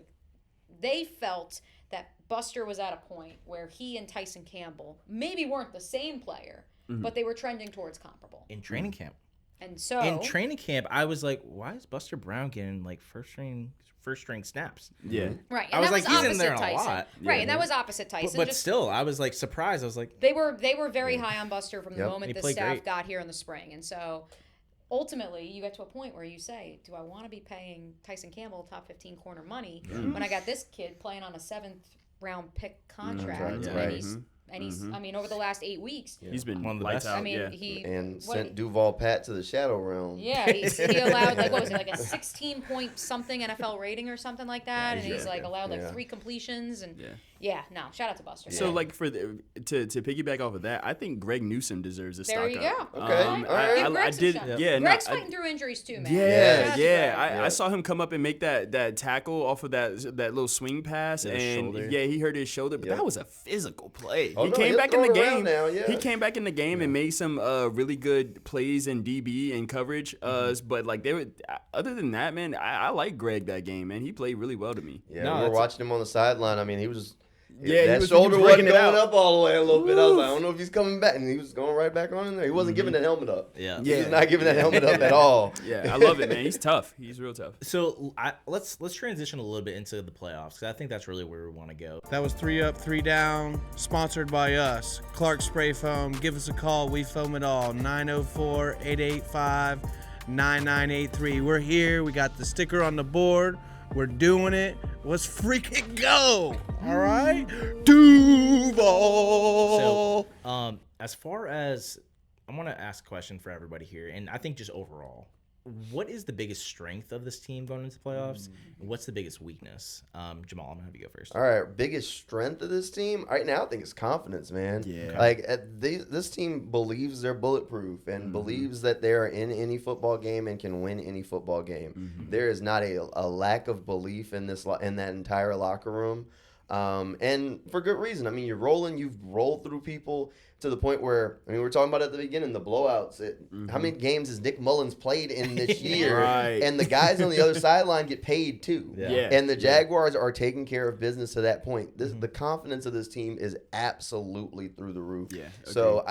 They felt that Buster was at a point where he and Tyson Campbell maybe weren't the same player, but they were trending towards comparable. In training camp. And so In training camp, I was like, why is Buster Brown getting like first string snaps? Yeah. right, and I was that like, was he's in opposite there a Tyson. lot. Right, and that was opposite Tyson. But just still, I was like surprised. I was like, they were very high on Buster from the Yep. moment He the played staff great. got here in the spring. And so ultimately you get to a point where you say, do I want to be paying Tyson Campbell top 15 corner money when I got this kid playing on a 7th round pick contract? Yeah. And Right. he's I mean, over the last 8 weeks, He's been One of the lights best. out. I mean, yeah. he And what- sent Duval Pat to the shadow realm. Yeah, he allowed what was it, like a 16 point something NFL rating or something like that, and he's yeah, allowed yeah. 3 completions and Yeah. no, shout out to Buster. So man. to piggyback off of that, I think Greg Newsome deserves a There stock you up. go. Okay, all right. Give I Greg some did. shout. Yeah. no, Greg's I- fighting through injuries too, man. Yeah, Shout out to yeah. Greg. I saw him come up and make that tackle off of that little swing pass, Yeah, his and shoulder. he hurt his shoulder, but Yep. that was a physical play. Oh, He no, came he's back in the throwing around game. now, yeah. He came back in the game and made some really good plays in DB and coverage. But like other than that, man, I like Greg that game, man. He played really well to me. Yeah, No, we were that's- watching him on the sideline. I mean, he was. Yeah, he that was shoulder breaking wasn't it going out. up all the way a little bit. I was like, I don't know if he's coming back, and he was going right back on in there. He wasn't giving that helmet up. Yeah. He was not giving that helmet up at all. Yeah, I love it, man. He's tough. He's real tough. So let's transition a little bit into the playoffs because I think that's really where we want to go. That was 3 Up, 3 Down, sponsored by us. Clark Spray Foam. Give us a call. We foam it all. 904-885-9983. We're here. We got the sticker on the board. We're doing it. Let's freaking go. All right? Duval. So, as far as I want to ask a question for everybody here, and I think just overall, what is the biggest strength of this team going into the playoffs? And what's the biggest weakness? Jamal, I'm gonna have you go first. All right, biggest strength of this team right now, I think it's confidence, man. Yeah. Like this team believes they're bulletproof and believes that they are in any football game and can win any football game. There is not a lack of belief in that entire locker room, and for good reason. I mean, you've rolled through people to the point where, I mean, we were talking about at the beginning, the blowouts. How many games has Nick Mullins played in this year? Right. And the guys on the other sideline get paid too. Yeah. And the Jaguars are taking care of business to that point. The confidence of this team is absolutely through the roof. Yeah. So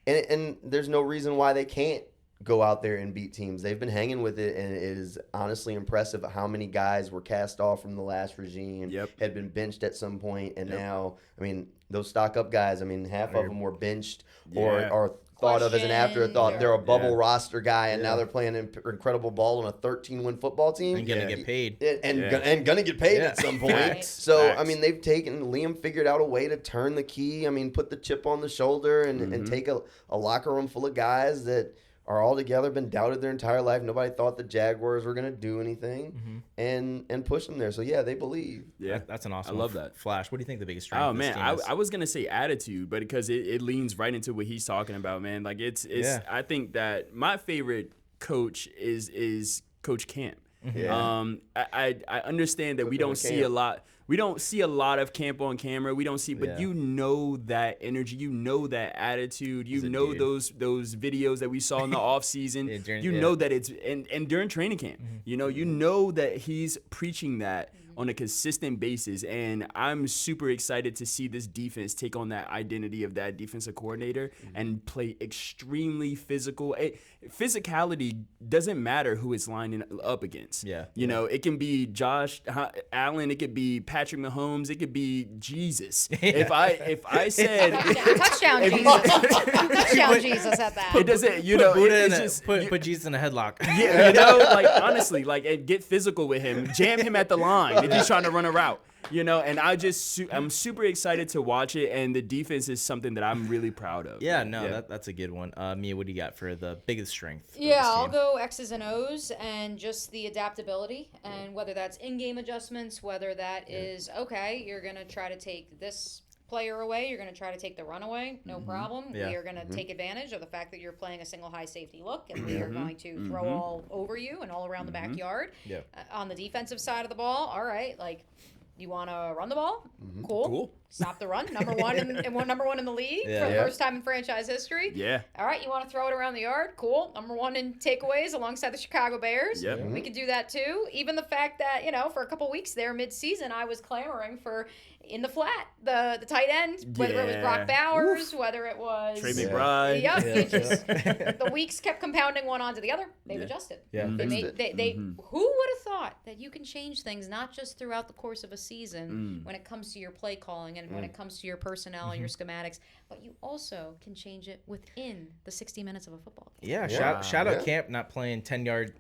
and there's no reason why they can't go out there and beat teams. They've been hanging with it, and it is honestly impressive how many guys were cast off from the last regime, had been benched at some point, and now, I mean, those stock-up guys, I mean, half of them were benched or thought of as an afterthought. They're a bubble roster guy, and now they're playing incredible ball on a 13-win football team. And gonna get paid. And gonna get paid at some point. Right. So, I mean, Liam figured out a way to turn the key. I mean, put the chip on the shoulder and take a locker room full of guys that are all together, been doubted their entire life. Nobody thought the Jaguars were going to do anything, and push them there. So, yeah, they believe. Yeah, That's an awesome I love that. Flash, what do you think the biggest strength Oh, of this man, team is? I was going to say attitude, but because it leans right into what he's talking about, man. Like, it's I think that my favorite coach is Coach Camp. I understand that we don't see a lot. We don't see a lot of Camp on camera. We don't see, but you know that energy, you know that attitude, you know those videos that we saw in the off season. You know that it's and during training camp, you know that he's preaching that on a consistent basis, and I'm super excited to see this defense take on that identity of that defensive coordinator and play extremely physical. Physicality doesn't matter who it's lining up against. You know, it can be Josh Allen, it could be Patrick Mahomes, it could be Jesus. If I said touchdown Jesus at that. It doesn't, you know, it's just put Jesus in a headlock. Yeah, you know, like honestly, like and get physical with him, jam him at the line. If he's trying to run a route, you know, and I'm super excited to watch it, and the defense is something that I'm really proud of. That's a good one. Mia, what do you got for the biggest strength? Yeah, I'll go X's and O's and just the adaptability, and whether that's in-game adjustments, whether that is, okay, you're going to try to take this player away, you're going to try to take the run away, no problem. We are going to take advantage of the fact that you're playing a single high safety look, and we are going to throw all over you and all around the backyard. On the defensive side of the ball, all right, like, you want to run the ball? Cool. Stop the run. Number one in the league for the first time in franchise history. All right, you want to throw it around the yard? Cool. Number one in takeaways alongside the Chicago Bears. We could do that too. Even the fact that, you know, for a couple weeks there mid-season, I was clamoring for in the flat, the tight end, whether it was Brock Bowers, whether it was Trey McBride. The weeks kept compounding one onto the other. They've adjusted. Who would have thought that you can change things not just throughout the course of a season when it comes to your play calling and when it comes to your personnel and your schematics, but you also can change it within the 60 minutes of a football game. Shout out Camp not playing 10 yards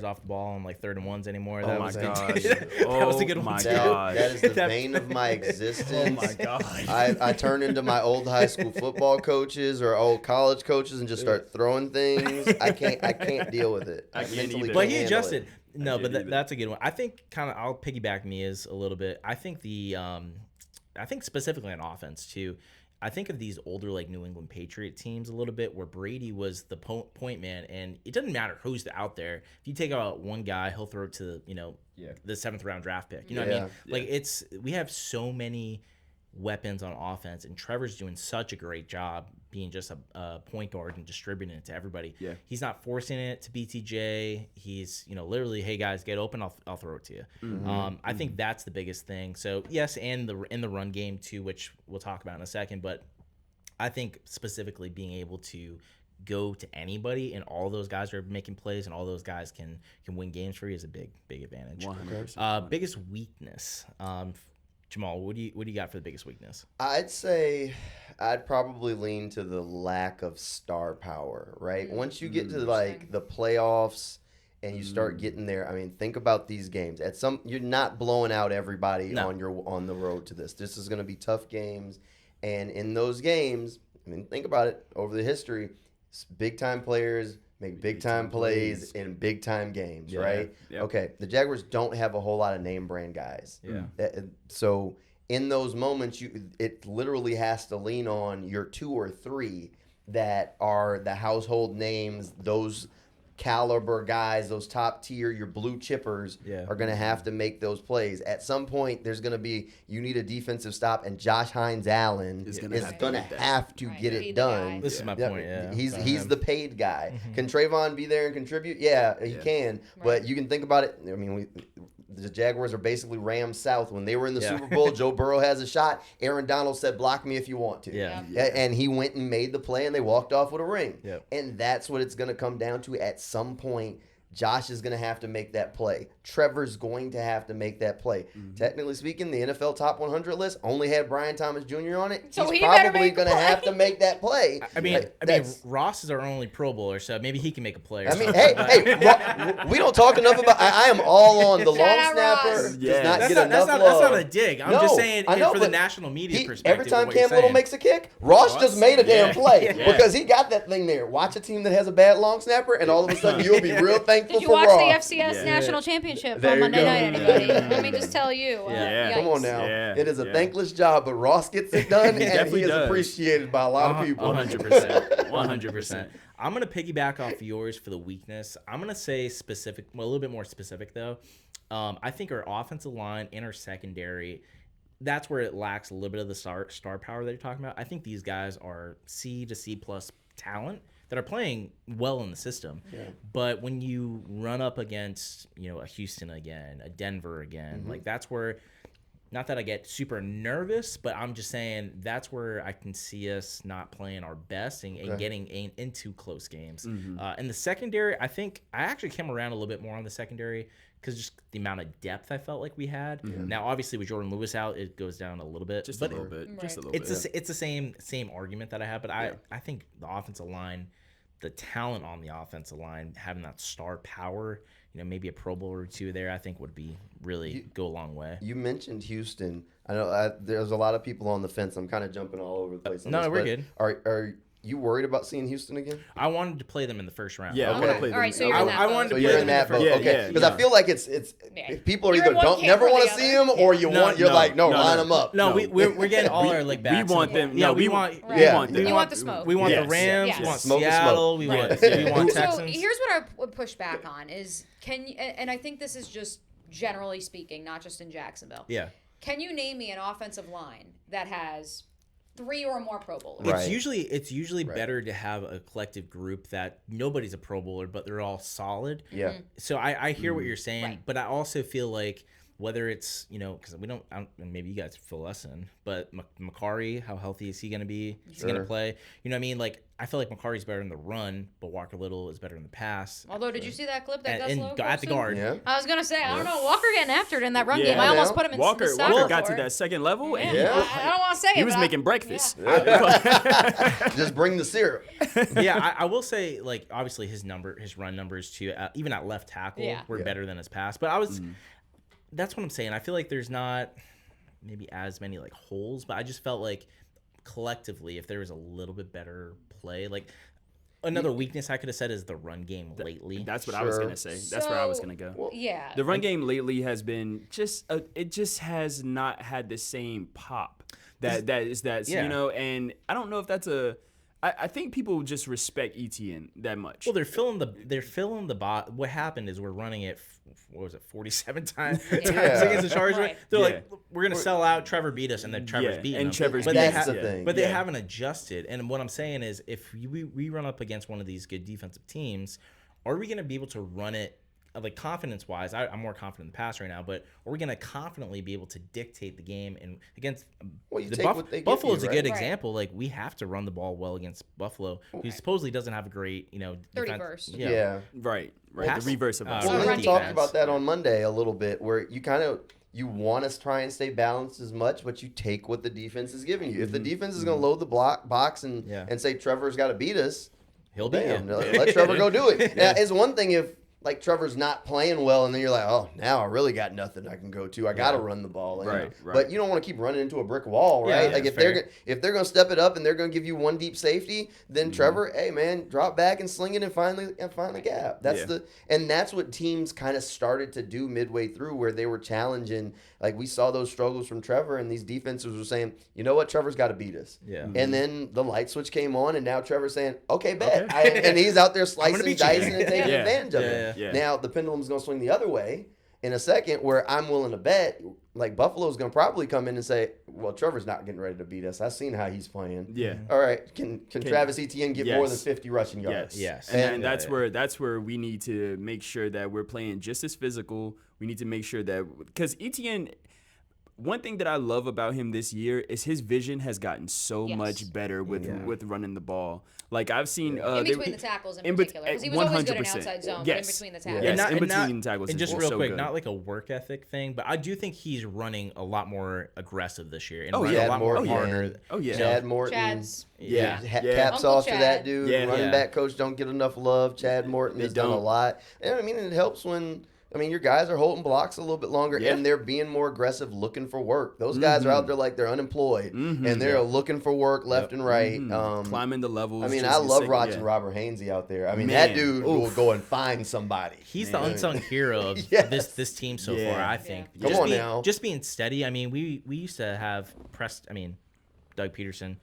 off the ball on like 3rd and 1s anymore. That was good. That was a good one too. That is the bane of my existence. Oh my God. I turn into my old high school football coaches or old college coaches and just start throwing things. I can't deal with it. I can't either. But he adjusted. No, but that's a good one. I think I'll piggyback Mia's a little bit. I think I think specifically on offense too. I think of these older like New England Patriot teams a little bit where Brady was the point man, and it doesn't matter who's out there. If you take out one guy, he'll throw it to the 7th round draft pick. You know what I mean? Like we have so many weapons on offense, and Trevor's doing such a great job being just a point guard and distributing it to everybody. He's not forcing it to BTJ. He's literally, hey guys, get open, I'll throw it to you. I think that's the biggest thing. So yes, and in the run game too, which we'll talk about in a second, but I think specifically being able to go to anybody and all those guys are making plays and all those guys can win games for you is a big advantage. 100%. Biggest weakness, Jamal, what do you got for the biggest weakness? I'd say I'd probably lean to the lack of star power, right? Once you get to like the playoffs and you start getting there. I mean, think about these games. You're not blowing out everybody on the road to this. This is going to be tough games, and in those games, I mean, think about it over the history. Big time players make big time plays in big time games, right? Yep. Okay, the Jaguars don't have a whole lot of name brand guys. Yeah. So in those moments, it literally has to lean on your 2 or 3 that are the household names, those caliber guys, those top tier, your blue chippers are going to have to make those plays. At some point, there's going to be, you need a defensive stop, and Josh Hines Allen is going to have to get it done. This is my point, yeah. He's the paid guy. Can Trayvon be there and contribute? Yeah, he can. But you can think about it. I mean, the Jaguars are basically Rams South. When they were in the Super Bowl, Joe Burrow has a shot. Aaron Donald said, block me if you want to. And he went and made the play, and they walked off with a ring. And that's what it's going to come down to at some point. Josh is going to have to make that play. Trevor's going to have to make that play. Technically speaking, the NFL Top 100 list only had Brian Thomas Jr. on it. So he's he better probably make going to have to make that play. I mean, Ross is our only Pro Bowler, so maybe he can make a play. I mean, we don't talk enough about. I am all on the long snapper. Ross. Does not get That's enough love. not a dig. I'm just saying for the national media perspective. Every time Cam Little makes a kick, Ross just made a damn play because he got that thing there. Watch a team that has a bad long snapper, and all of a sudden you'll be real thankful Did you for watch Ross. the FCS National Championship There on you Monday go. night, anybody? Let me just tell you. Come on now. Yeah. It is a thankless job, but Ross gets it done, and definitely he is does. appreciated by a lot of people. 100%. 100%. I'm going to piggyback off yours for the weakness. I'm going to say specific, well, a little bit more specific, though. I think our offensive line and our secondary, that's where it lacks a little bit of the star power that you're talking about. I think these guys are C to C plus talent that are playing well in the system. But when you run up against, a Houston again, a Denver again, like that's where, not that I get super nervous, but I'm just saying that's where I can see us not playing our best and getting into close games. And the secondary, I think I actually came around a little bit more on the secondary because just the amount of depth I felt like we had. Now, obviously, with Jordan Lewis out, it goes down a little bit. Just a little bit. It's the same argument that I have, but I think the offensive line, the talent on the offensive line, having that star power, maybe a Pro Bowl or 2 there, I think would be really go a long way. You mentioned Houston. I know there's a lot of people on the fence. I'm kind of jumping all over the place. On this, we're good. Are you worried about seeing Houston again? I wanted to play them in the first round. Yeah, I want to play them. All right, so you're in that I wanted to So play you're them in that boat, Yeah, okay? Because yeah. I feel like it's people are You're either in one don't camp never or want the to see other. them, or you're like, no, line them up. No, we're getting all our like backs. We want them. Yeah, No, we we want. want. Yeah. We want them. You want the smoke. We want Yes. the Rams. Yes. We want Smoke is Seattle. smoke. We Right. want So Texans. here's what I would push back on is and I think this is just generally speaking, not just in Jacksonville. Yeah. Can you name me an offensive line that has 3 or more Pro Bowlers? Right. It's usually better to have a collective group that nobody's a Pro Bowler, but they're all solid. Yeah. So I hear what you're saying, Right. but I also feel like whether it's, because we don't, and maybe you guys fill us in, but Macari, how healthy is he going to be? Is he going to play? You know what I mean? Like, I feel like Macari's better in the run, but Walker Little is better in the pass. Although, did you see that clip that Gus And Lowe at the posted? guard. Yeah. I was gonna say, I don't know, Walker getting after it in that run Yeah. game. I almost Yeah. put him in Walker the soccer got to for it. that second level, and Yeah. I don't want to say he it. was but making breakfast. Just bring the syrup. Yeah, I will say, like, obviously his run numbers too, even at left tackle, were better than his pass. But that's what I'm saying. I feel like there's not maybe as many like holes, but I just felt like collectively, if there was a little bit better play, like another weakness I could have said is the run game lately. That's what I was gonna say. That's where I was gonna go. Yeah. The run game lately has been it just has not had the same pop and I don't know if that's I think people just respect ETN that much. Well, they're filling the bot. What happened is we're running it. What was it? 47 times against the Chargers. Right. They're like, we're gonna sell out. Trevor beat us, and then Trevor's beating and them. Trevor's but beating they That's us. the thing. But they haven't adjusted. And what I'm saying is, if we run up against one of these good defensive teams, are we gonna be able to run it? Like confidence-wise, I'm more confident in the pass right now. But are we going to confidently be able to dictate the game? And against Buffalo is a good example. Like we have to run the ball well against Buffalo, who supposedly doesn't have a great, 31st. Yeah. Right. Pass- The reverse of us. Well, run we talked defense. about that on Monday a little bit, where you want to try and stay balanced as much, but you take what the defense is giving you. If the defense is going to load the box and say Trevor's got to beat us, he'll beat you. let Trevor go do it. Now, it's one thing if like Trevor's not playing well, and then you're like, oh, now I really got nothing I can go to. I got to run the ball. Right. But you don't want to keep running into a brick wall, right? Yeah, like if fair. they're going to step it up and they're going to give you one deep safety, then Trevor, hey man, drop back and sling it and find the gap. That's what teams kind of started to do midway through, where they were challenging. Like we saw those struggles from Trevor, and these defenses were saying, you know what, Trevor's got to beat us. Yeah. And then the light switch came on, and now Trevor's saying, okay, bet. And he's out there slicing, dicing, and taking advantage of it. Yeah. Now the pendulum's going to swing the other way in a second, where I'm willing to bet, like Buffalo's going to probably come in and say, well, Trevor's not getting ready to beat us. I've seen how he's playing. Yeah. All right. Can Travis Etienne get more than Yes. 50 rushing yards? Yes. And that's where we need to make sure that we're playing just as physical. We need to make sure that, because Etienne, one thing that I love about him this year is his vision has gotten so much better with running the ball. Like I've seen in between the tackles in particular, because he was always good in outside zone, but in between the tackles. Yes, in between tackles. And just is real so quick, good. not like a work ethic thing, but I do think he's running a lot more aggressive this year and Oh, running yeah. a lot more harder. Oh yeah. Chad Morton. Chad's Caps Uncle off to Chad. that dude. Yeah. Running Yeah. back coach don't get enough love. Chad Morton has done a don't. lot. And I mean, it helps when your guys are holding blocks a little bit longer, and they're being more aggressive, looking for work. Those guys are out there like they're unemployed, and they're looking for work left and right. Climbing the levels. I mean, just I love second- watching Robert Hainsey out there. I mean, Man. that dude will go and find somebody. He's the unsung hero of Yes. this team so Yeah. far, I think. Come Just on being, now. Just being steady. I mean, we used to have Doug Peterson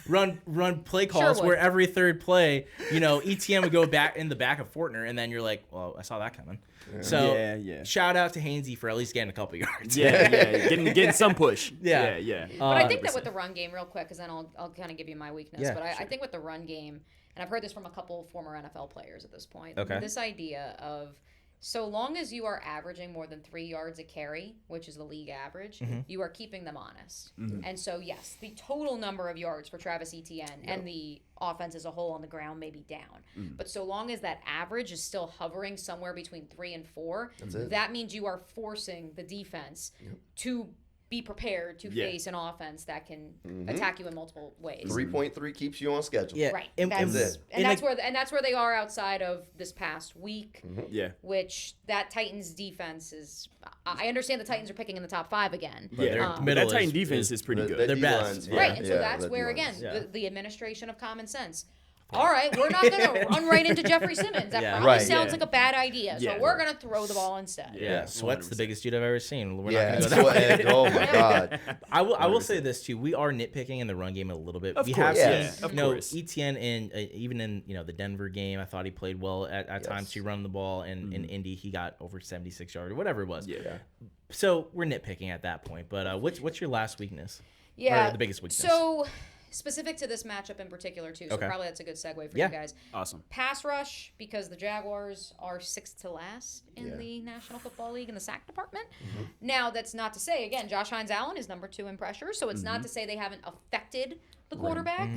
run play calls would. where every third play, ETN would go back in the back of Fortner, and then you're like, well, I saw that coming. So shout out to Hainsey for at least getting a couple yards. Getting some push. Yeah. But I think that with the run game, real quick, because then I'll kind of give you my weakness. Yeah, but I think with the run game, and I've heard this from a couple of former NFL players at this point, Okay. this idea of so long as you are averaging more than 3 yards a carry, which is the league average, you are keeping them honest. And so, yes, the total number of yards for Travis Etienne and the offense as a whole on the ground may be down. But so long as that average is still hovering somewhere between 3 and 4, that means you are forcing the defense to be prepared to face an offense that can attack you in multiple ways. 3.3 keeps you on schedule. Yeah. Right. And That's where they are outside of this past week. Yeah. Which that Titans defense is. I understand the Titans are picking in the top 5 again. their But middle that Titan is- defense is pretty good. They're best. D-line's- Right, and so that's the where D-line's- again the administration of common sense. All right, we're not going to run right into Jeffrey Simmons. That probably Right. sounds like a bad idea. So Yeah. we're going to throw the ball instead. Yeah, Sweat's the biggest dude I've ever seen. We're Yeah, not going to go that way. oh my God. I will say this too. We are nitpicking in the run game a little bit. Of We course, have yeah, seen, of course. ETN in even in the Denver game, I thought he played well at times to run the ball, and in Indy he got over 76 yards or whatever it was. Yeah. So we're nitpicking at that point. But what's your last weakness? Yeah. Or the biggest weakness? So specific to this matchup in particular too. So Okay. probably that's a good segue for Yeah. you guys. Awesome. Pass rush, because the Jaguars are 6th to last in the National Football League in the sack department. Now, that's not to say, again, Josh Hines-Allen is number 2 in pressure, so it's not to say they haven't affected the quarterback.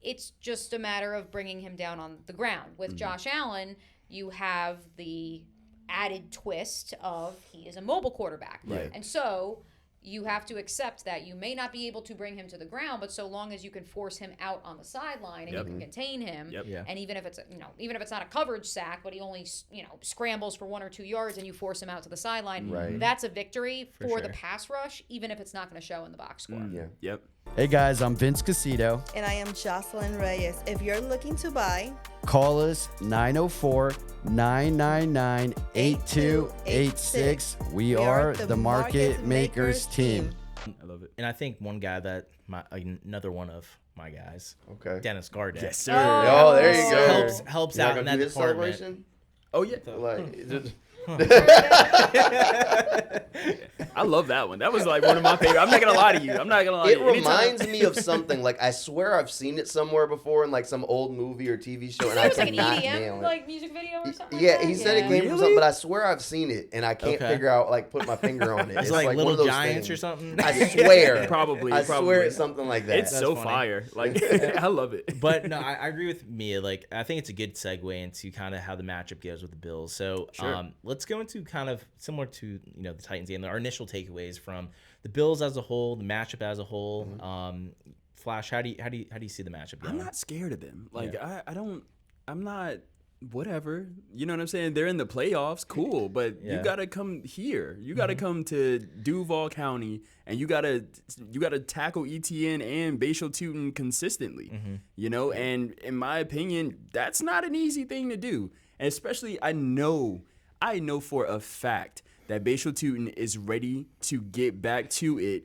It's just a matter of bringing him down on the ground. With Josh Allen, you have the added twist of he is a mobile quarterback. Right. And so you have to accept that you may not be able to bring him to the ground, but so long as you can force him out on the sideline and you can contain him, Yeah. and even if it's not a coverage sack, but he only scrambles for 1 or 2 yards and you force him out to the sideline, Right. that's a victory for the sure. pass rush, even if it's not going to show in the box score. Yeah. Yep. Hey guys, I'm Vince Casito. And I am Jocelyn Reyes. If you're looking to buy, Call us 904-999-8286. We are the Market Makers team. I love it. And I think one guy that another one of my guys, Okay. Dennis Gardeck. Yes, sir. Oh, there you go. helps You're not out in gonna that do his department. celebration? Oh yeah. Like, just- I love that one. That was like one of my favorite. I'm not gonna lie to you. it Anytime- reminds me of something. Like, I swear I've seen it somewhere before in like some old movie or TV show, and It I was like an cannot nail EDM it. like music video or something. Yeah, like that? he said it came from Really? something, but I swear I've seen it, and I can't Okay. figure out, like, put my finger on it. It's like one Little of those Giants things. or something. I swear. Probably. I probably. swear it's something like that. It's so funny. fire. Like I love it. But no, I agree with Mia. Like, I think it's a good segue into kind of how the matchup goes with the Bills. So Sure. let's go into kind of similar to the Titans game. Our initial takeaways from the Bills as a whole, the matchup as a whole. Flash, how do you see the matchup going? I'm not scared of them. Like I'm not whatever. You know what I'm saying? They're in the playoffs, cool, but you gotta come here. You gotta come to Duval County, and you gotta tackle ETN and Bashal Tootin consistently. You know, and in my opinion, that's not an easy thing to do. And especially, I know for a fact that Bashal Tootin is ready to get back to it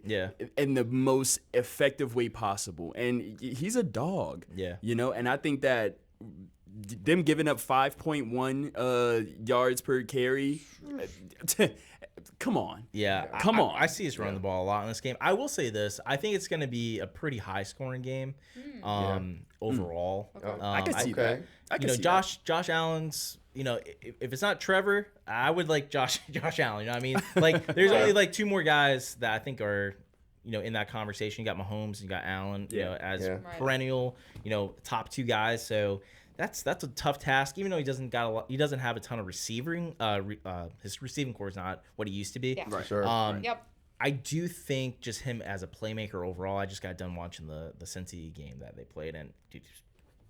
in the most effective way possible. And he's a dog. You know, and I think that them giving up 5.1 yards per carry, come on. Come on. I see us run the ball a lot in this game. I will say this. I think it's going to be a pretty high-scoring game overall. I can see that. Josh Allen's, you know, if it's not Trevor, I would like Josh Allen. You know what I mean? Like, there's only like two more guys that I think are, you know, in that conversation. You got Mahomes and you got Allen, you know, as perennial, you know, top two guys. So that's a tough task. Even though he doesn't have a ton of receiving. His receiving core is not what he used to be. Yeah. Sure. I do think just him as a playmaker overall. I just got done watching the Cincy game that they played, and dude,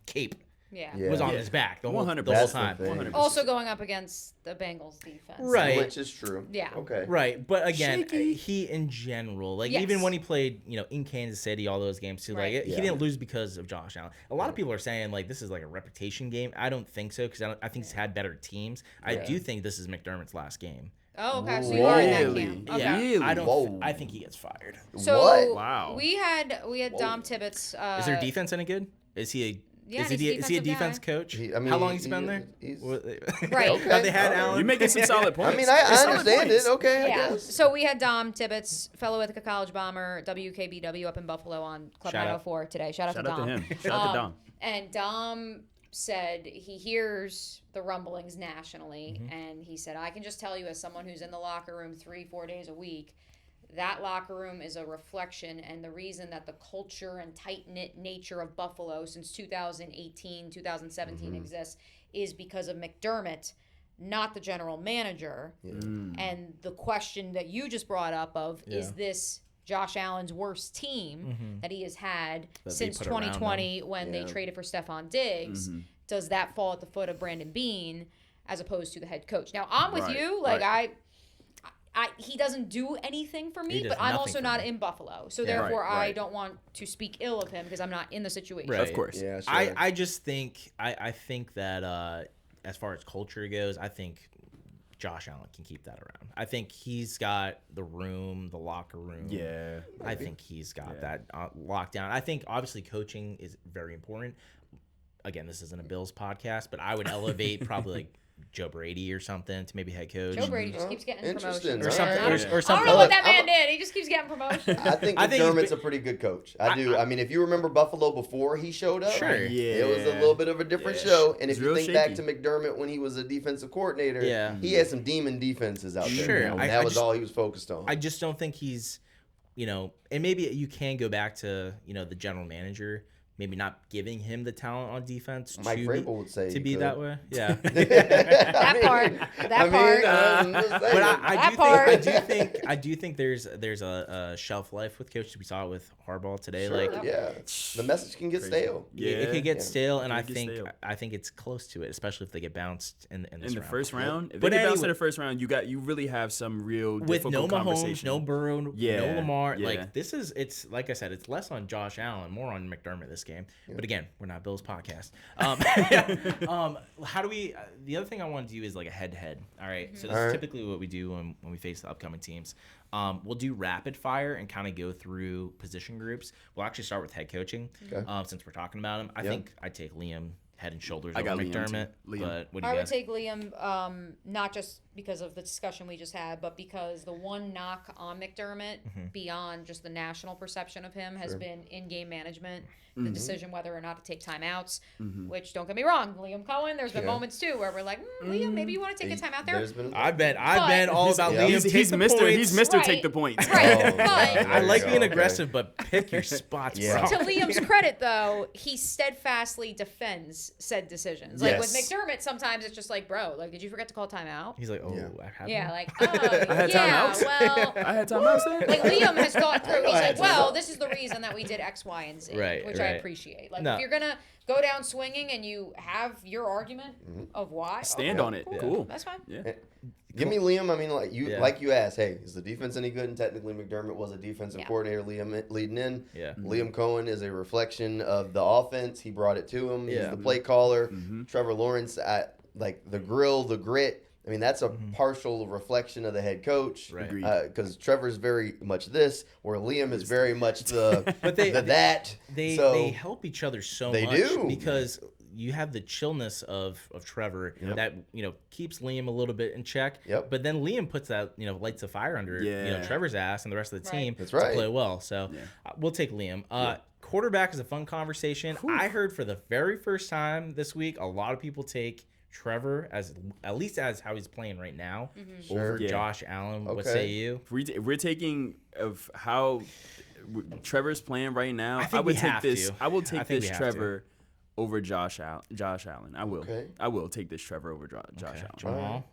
Cape was on his back the whole time. 100%. Also going up against the Bengals defense. Right. Which is true. Yeah. Okay. Right. But again, he in general, like even when he played, you know, in Kansas City, all those games too, like he didn't lose because of Josh Allen. A lot of people are saying like this is like a reputation game. I don't think so because I think he's had better teams. I do think this is McDermott's last game. Oh, okay. So you are in that camp. Okay. Yeah. Really? I don't. I think he gets fired. So What? Wow. we had Dom Tibbetts. Is their defense any good? Is he a Yeah, is he a defense coach? How long has he been there? Right. Okay. Have they had Allen? You're making some solid points. I mean, I understand it. Okay, I Yeah. guess. So we had Dom Tibbetts, fellow Ithaca College bomber, WKBW up in Buffalo on Club Shout out. 904 today. Shout out Shout to out Dom. to him. Shout out to Dom. And Dom said he hears the rumblings nationally, and he said, I can just tell you as someone who's in the locker room 3-4 days a week, that locker room is a reflection, and the reason that the culture and tight-knit nature of Buffalo since 2018, 2017 exists is because of McDermott, not the general manager. And the question that you just brought up of, is this Josh Allen's worst team that he has had since 2020 when they traded for Stephon Diggs? Does that fall at the foot of Brandon Beane as opposed to the head coach? Now, I'm with you. Like, he doesn't do anything for me, but I'm also not in Buffalo. So therefore, I don't want to speak ill of him because I'm not in the situation. Right. Of course. Yeah, sure. I just think I think that as far as culture goes, I think Josh Allen can keep that around. I think he's got the room, the locker room. Yeah. I think he's got that locked down. I think obviously coaching is very important. Again, this isn't a Bills podcast, but I would elevate probably like Joe Brady or something to maybe head coach. Joe Brady just keeps getting Interesting. promotions. Or something. I Or something. don't know what that man did. He just keeps getting promotions. I think McDermott's a pretty good coach. I do. I mean, if you remember Buffalo before he showed up, Sure. it was a little bit of a different show. And if It's you real think back shaky. to McDermott when he was a defensive coordinator, he had some demon defenses out there. Sure. You know, I that was just- all he was focused on. I just don't think he's, you know, and maybe you can go back to, you know, the general manager, maybe not giving him the talent on defense Mike to Vrabel would say to he be could. that way. Yeah. That part. But I do think there's a shelf life with coaches. We saw it with Harbaugh today. Sure, Like the message can get stale. it could get stale, and It I could get think stale. I think it's close to it, especially if they get bounced in this In the round. first round, if But they get bounced in anyway- the first round, you really have some real with no difficult Mahomes, conversation. no Burrow, no Lamar. yeah. Like it's like I said, it's less on Josh Allen, more on McDermott this game. But again, we're not Bills podcast. How do we? The other thing I want to do is like a head-to-head. All right. So this is typically what we do when we face the upcoming teams. We'll do rapid fire and kind of go through position groups. We'll actually start with head coaching since we're talking about him. I think I'd take Liam head and shoulders over got Liam, McDermott. too. Liam. But what do you I would guys? take Liam, not just because of the discussion we just had, but because the one knock on McDermott, beyond just the national perception of him, has been in-game management, the decision whether or not to take timeouts, which, don't get me wrong, Liam Cohen, there's been moments, too, where we're like, Liam, maybe you want to take a timeout there? I've been all about Liam. He's Take the Mr. points. He's Mr. Right. Take the points. Right, but I like being Okay. aggressive, but pick your spots, bro. to Liam's credit, though, he steadfastly defends makes said decisions. Like with Yes. McDermott, sometimes it's just like, bro, like, did you forget to call timeout? He's like, oh, Yeah. I have Yeah, one? like, oh, I had yeah, timeouts. well, I had timeouts there. like Liam has gone through. He's I like, had well, timeout. this is the reason that we did X, Y, and Z, Right, which I right. appreciate. Like, No. if you're gonna go down swinging and you have your argument of why, Stand okay, on it. cool. Cool. That's fine. Yeah. Give me Liam. I mean, Yeah. like you asked, hey, is the defense any good? And technically, McDermott was a defensive Yeah. coordinator leading in. Yeah. Liam Cohen is a reflection of the offense. He brought it to him. Yeah. He's the play caller. Trevor Lawrence, like the grill, the grit. I mean, that's a partial reflection of the head coach. Right. Agreed. Because Trevor's very much this, where Liam is very much the But they- the that. So, They help each other so They much do. because you have the chillness of Trevor that keeps Liam a little bit in check. Yep. But then Liam puts that lights a fire under Yeah. Trevor's ass and the rest of the Right. team That's to right. play well. So we'll take Liam. Quarterback is a fun conversation. I heard for the very first time this week, a lot of people take Trevor as at least as how he's playing right now over Yeah. Josh Allen. What Okay. say you? If we're taking of how Trevor's playing right now, I think I would we take have this. to. I will I take think this we have Trevor over Josh Allen. I will. Okay. I will take this Trevor over Josh Allen. Jamal.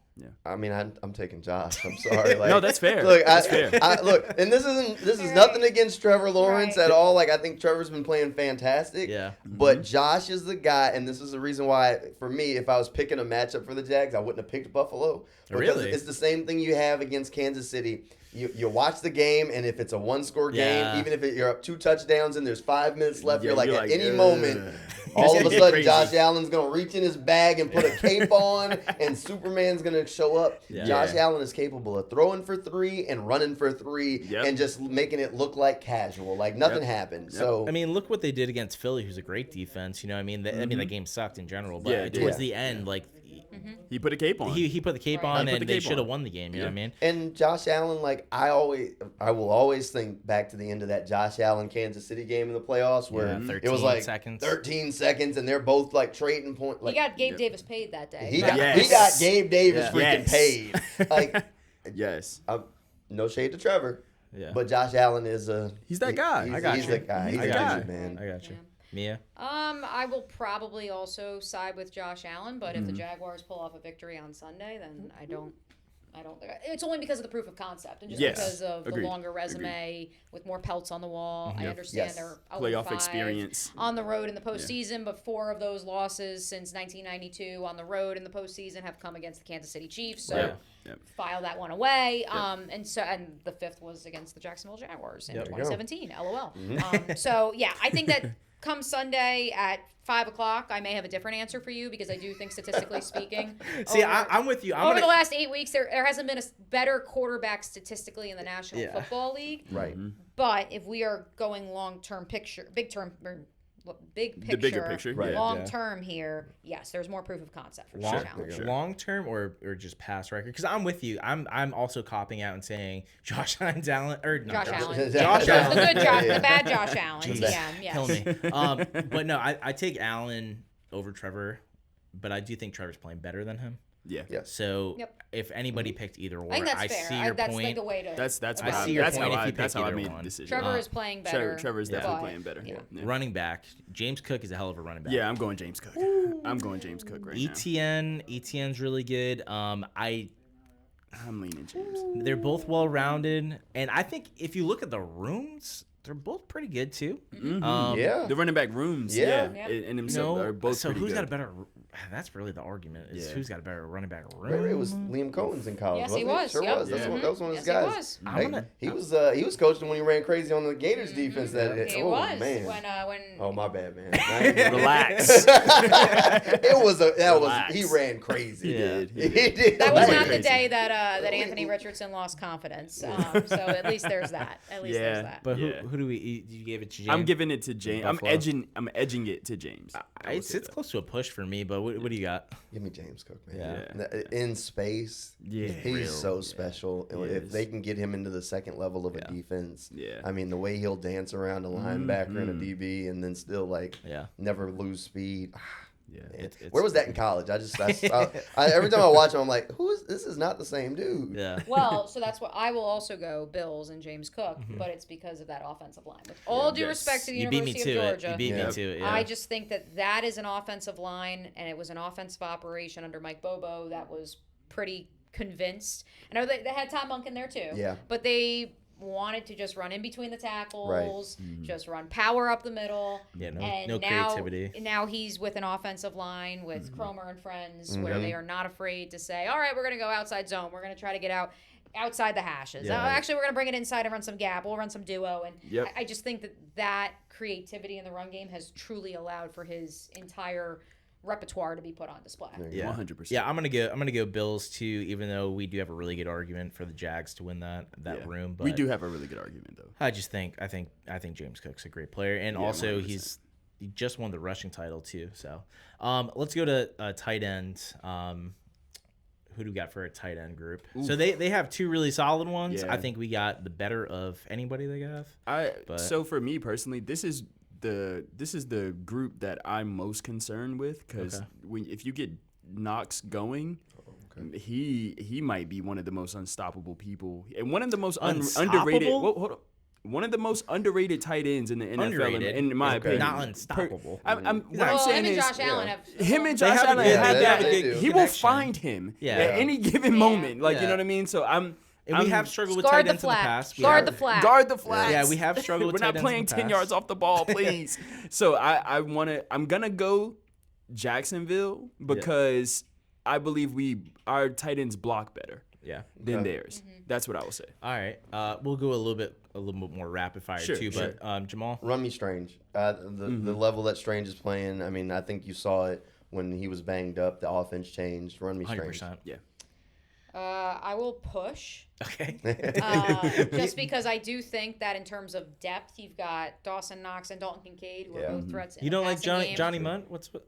I mean, I'm taking Josh. I'm sorry. Like, No, that's fair. Look, That's fair. Look, and this is nothing against Trevor Lawrence Right. at all. Like, I think Trevor's been playing fantastic. Yeah. But Josh is the guy, and this is the reason why, for me, if I was picking a matchup for the Jags, I wouldn't have picked Buffalo. Because Really? it's the same thing you have against Kansas City. You watch the game, and if it's a one-score game, Yeah. even if you're up 2 touchdowns and there's 5 minutes left, Yeah, you're like, you're at like, any ugh. moment, all of gonna a get sudden, crazy. Josh Allen's going to reach in his bag and put a cape on, and Superman's going to show up. Yeah. Josh Allen is capable of throwing for 3 and running for 3 Yep. and just making it look like casual, like nothing happened. So I mean, look what they did against Philly, who's a great defense. I mean, the game sucked in general, but Yeah, it did. towards the end, like He put a cape on. he put the cape Right. on, He put the and they cape should have on. won the game. You know what I mean? And Josh Allen, like I will always think back to the end of that Josh Allen Kansas City game in the playoffs where Yeah, it was 13 like seconds. 13 seconds and they're both like trading point. Like He got Gabe Davis paid that day. he Right. got, Yes. he got Gabe Davis Yeah. freaking Yes. paid. Like Yes. no shade to Trevor, Yeah. but Josh Allen is He's that guy. I got he's you. the guy. He's I a got dude, you. man. I got you. Mia. I will probably also side with Josh Allen, but if the Jaguars pull off a victory on Sunday, then I don't. It's only because of the proof of concept and just Yes. because of Agreed. the longer resume with more pelts on the wall. I understand Yes. they're Playoff 0-5 experience. on the road in the postseason, but 4 of those losses since 1992 on the road in the postseason have come against the Kansas City Chiefs. So Right. Yep. file that one away. And the 5th was against the Jacksonville Jaguars in Yep. 2017. LOL. So yeah, I think that come Sunday at 5:00, I may have a different answer for you because I do think statistically speaking. See, over- I'm with you. I'm over gonna, the last 8 weeks, there hasn't been a better quarterback statistically in the National Yeah. Football League. Right. But if we are going long-term picture, big picture, The bigger picture, Right. yeah. long term here, yes, there's more proof of concept for long, Josh Allen. Sure. long term or just past record, because I'm with you. I'm also copping out and saying Josh Allen's Allen or not Josh Allen. Josh The Allen. good Josh, Yeah. the bad Josh Allen. Jeez. Yeah, yes. Kill me. But no, I take Allen over Trevor, but I do think Trevor's playing better than him. Yeah. Yes. So Yep. if anybody picked either or, I think that's fair. see your That's point. like the way to. That's I what see your that's point how if I you that's pick how I either made one. the decision. Trevor is playing better. Trevor's Yeah. definitely but- playing better. yeah. Yeah. Running back, James Cook is a hell of a running back. Yeah, I'm going James Cook. I'm going James Cook right ETN's really good. now. I'm leaning James. They're both well rounded, and I think if you look at the rooms, they're both pretty good too. Yeah. The running back rooms, Yeah. yeah, Yep. and themselves are both so pretty who's good. got a better? That's really the argument. Is Yeah. who's got a better running back Remember, room? it was Liam Cohen's in college. Yes, wasn't he was. Sure Yep. was. That was one of his Yes, he guys. was. Hey, he was coaching when he ran crazy on the Gators defense. That He oh was man. when Oh my bad, man. I ain't gonna- Relax. Relax. He ran crazy. Yeah. He did. that was He not went the crazy. day that Anthony Richardson lost confidence. So at least there's that. At least Yeah. there's that. But Yeah. who do we? You gave it to James? I'm giving it to James. I'm Buffalo. edging it to James. I will It's say that. close to a push for me. But what do you got? Give me James Cook, man. Yeah. In space, Yeah. he's so special. He If is. they can get him into the second level of a defense, Yeah. I mean, the way he'll dance around a linebacker and a DB and then still like Yeah. never lose speed. Yeah. Where was that in college? Every time I watch him, I'm like, this is not the same dude. Yeah. Well, so that's what I will also go Bills and James Cook, but it's because of that offensive line. With all due respect to the You beat me University to of it. Georgia, You beat me to it. Yeah. I just think that is an offensive line, and it was an offensive operation under Mike Bobo that was pretty convinced. I know they had Tom Monk in there too. Yeah. But they wanted to just run in between the tackles, Right. just run power up the middle. Yeah, and no creativity. Now he's with an offensive line with Cromer and friends where they are not afraid to say, all right, we're going to go outside zone. We're going to try to get outside the hashes. Yeah. Actually, we're going to bring it inside and run some gap. We'll run some duo. And Yep. I just think that creativity in the run game has truly allowed for his entire repertoire to be put on display. Yeah, 100%. Yeah, I'm gonna go Bills too. Even though we do have a really good argument for the Jags to win that room, but We do have a really good argument though. I think James Cook's a great player, and also 100%. he just won the rushing title too. So, let's go to tight end. Who do we got for a tight end group? Oof. So they have two really solid ones. Yeah. I think we got the better of anybody they have. So for me personally, this is the group that I'm most concerned with because if you get Knox going, he might be one of the most unstoppable people and one of the most underrated. Unstoppable? Hold on. One of the most underrated tight ends in the NFL, Underrated? in my opinion. Not unstoppable. What I'm Well, saying him and is, Josh Allen have him and They Josh have a Allen good- have they that. do. He will Connection. find him Yeah. at any given moment. Like, you know Yeah. what I mean? So And we have struggled with Guard tight the ends in the flat. past. Guard the flat. Guard the flats. Yeah, we have struggled with We're tight not ends playing in the 10 past. yards off the ball, please. So I'm gonna go Jacksonville because I believe our tight ends block better Yeah. than theirs. That's what I will say. All right. We'll go a little bit more rapid fire Sure, too. sure. But Jamal. Run me Strange. The level that Strange is playing. I mean, I think you saw it when he was banged up. The offense changed. Run me Strange. 100%. Yeah. I will push. Okay. Just because I do think that in terms of depth, you've got Dawson Knox and Dalton Kincaid, who are both threats. In You the don't like passing game. Johnny Munt? Listen,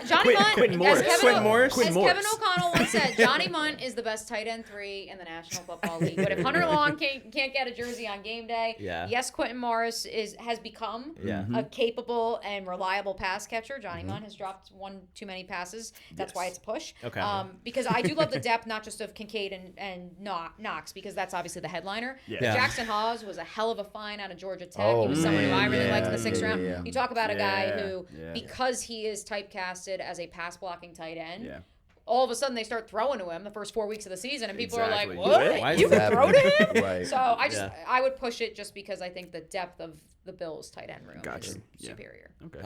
Johnny Munt. Quentin Morris. As Quentin Morris. As Kevin O'Connell once said, Johnny Munt is the best tight end 3 in the National Football League. But if Hunter Long can't get a jersey on game day, yes, Quentin Morris has become a capable and reliable pass catcher. Johnny Munt has dropped one too many passes. That's why it's a push. Okay. Because I do love the depth, not just of Kincaid and Knox, because that's obviously the headliner. Yeah. Jackson Hawes was a hell of a find out of Georgia Tech. He was someone who I really liked in the 6th round. yeah. You talk about a guy who, Yeah. because he is typecasted as a pass blocking tight end, Yeah. all of a sudden they start throwing to him the first 4 weeks of the season, and people Exactly. are like, Why "What? is You that can throw to him?" Right. So I would push it just because I think the depth of the Bills' tight end room Gotcha. is Yeah. superior. Okay.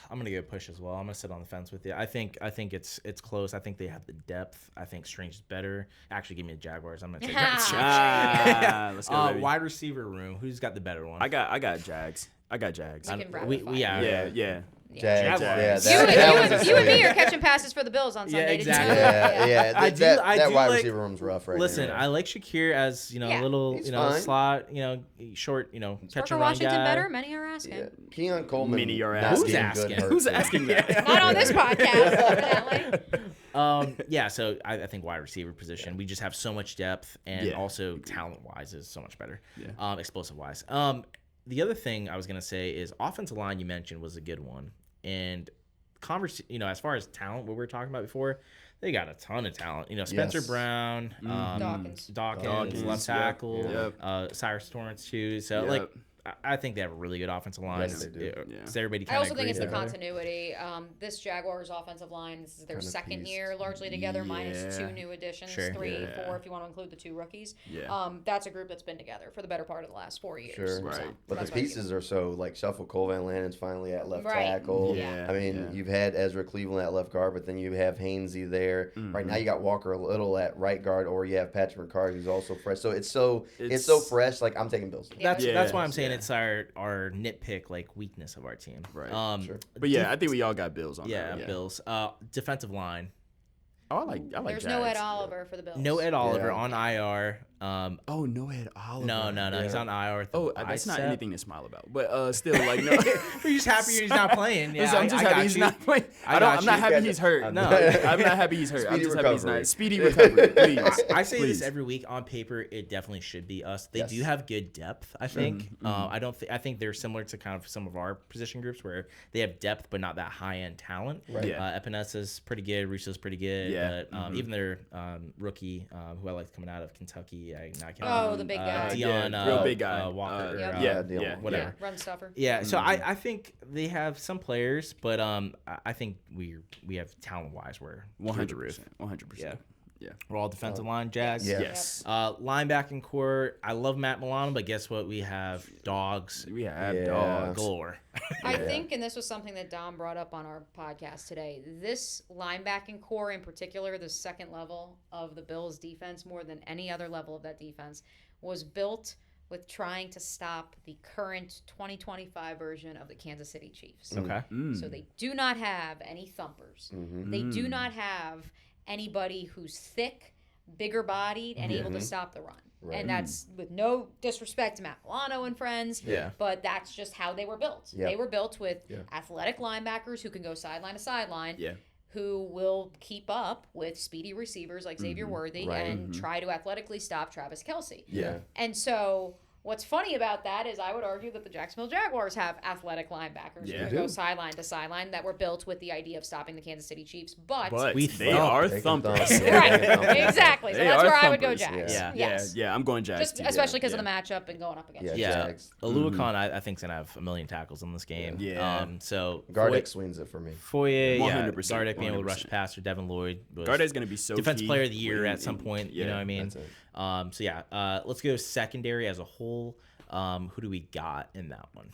I'm gonna go push as well. I'm gonna sit on the fence with you. I think it's close. I think they have the depth. I think Strange is better. Actually, give me the Jaguars. I'm gonna take Strange. Let's go, baby. Wide receiver room. Who's got the better one? I got Jags. I got Jags. We can we rapid fire. yeah. Jags. Jaguars. Yeah, You and me are catching passes for the Bills on Sunday. exactly. Yeah. I do That wide like- receiver room's rough right Listen, now. I like Shakir as a little he's know fine. slot, short, catch and Parker run Washington guy. better? Many are asking. Yeah. Keon Coleman. Mini your not ass. Who's getting asking? good hurt. Who's asking that? Not on this podcast, evidently. Yeah, so I think wide receiver position. We just have so much depth, and Yeah. also talent wise is so much better. Yeah. Explosive wise. The other thing I was gonna say is offensive line. You mentioned was a good one, and as far as talent, what we were talking about before, they got a ton of talent. Spencer Yes. Brown, Dawkins, left tackle, Cyrus Torrance too. So Yep. I think they have a really good offensive line. Yes, they do. Does everybody I kind of also think it's the agree there? continuity. This Jaguars offensive line, this is their Kind of second pieced. year largely together, minus Yeah. 2 new additions, Sure. 3, Yeah. 4 if you want to include the 2 rookies. Yeah. That's a group that's been together for the better part of the last 4 years. Sure. So Right. But that's the why I pieces are so Shuffle Cole Van Lannon's finally at left Right. tackle. Yeah. I mean, Yeah. you've had Ezra Cleveland at left guard, but then you have Hainsey there. Right now you got Walker Little at right guard, or you have Patrick McCarty who's also fresh. So it's so fresh. Like I'm taking Bills. That's Yeah. that's why I'm saying Yeah. it's our nitpick weakness of our team. Right. Sure. But yeah, I think we all got Bills on Yeah, that. Yeah. Bills. Defensive line. Oh, I like There's Jags. no Ed Oliver for the Bills. No Ed Oliver Yeah. on IR. Oh, Noah Oliver. No. He's on IR. Oh, that's not anything to smile about. But still, like, no. You're just happy he's not playing. Yeah, I'm just happy he's not playing. I'm not happy he's hurt. No. I'm not happy he's hurt. I'm Speedy just happy he's recovery. not. Speedy recovery, please. I say Please. this every week. On paper, it definitely should be us. They Yes. do have good depth, I think. I think they're similar to kind of some of our position groups where they have depth but not that high end talent. Right. Yeah. Epinesa's pretty good. Russo's pretty good. Yeah. But even their rookie, who I liked coming out of Kentucky, The big guy. Dion, real big guy. Walker. Dion. Whatever. Run stuffer. Yeah, so I think they have some players, but I think we have talent wise we're through the roof. 100%. Yeah. We're all defensive line Jags. Yeah. Yes. Linebacking core. I love Matt Milano, but guess what? We have dogs We have Yeah. dogs. galore. I think, and this was something that Dom brought up on our podcast today, this linebacking core in particular, the second level of the Bills defense, more than any other level of that defense, was built with trying to stop the current 2025 version of the Kansas City Chiefs. Okay. So they do not have any thumpers. They do not have anybody who's thick, bigger bodied, and able to stop the run. Right. And that's with no disrespect to Matt Milano and friends, Yeah. but that's just how they were built. Yeah. They were built with athletic linebackers who can go sideline to sideline, Yeah. who will keep up with speedy receivers like Xavier Worthy Right. and try to athletically stop Travis Kelce. Yeah. And so what's funny about that is I would argue that the Jacksonville Jaguars have athletic linebackers Yeah. who can go sideline to sideline that were built with the idea of stopping the Kansas City Chiefs. But We they thump. are They can thumpers. thump. right, Yeah. exactly. So They that's are where I would go thumpers. Jags. Yeah. Yes. Yeah, I'm going Jags Just too. especially because Yeah. of the matchup and going up against Yeah. the Yeah. Jags. Aluakon, I think, is going to have a million tackles in this game. Yeah. So Gardeck swings it for me. Foye, 100%, Gardeck being able to rush 100%. passer. Devin Lloyd was Gardek's going to be so defensive key player of the year when- at some point. You yeah, know what I mean? that's it. So yeah, let's go secondary as a whole. Who do we got in that one?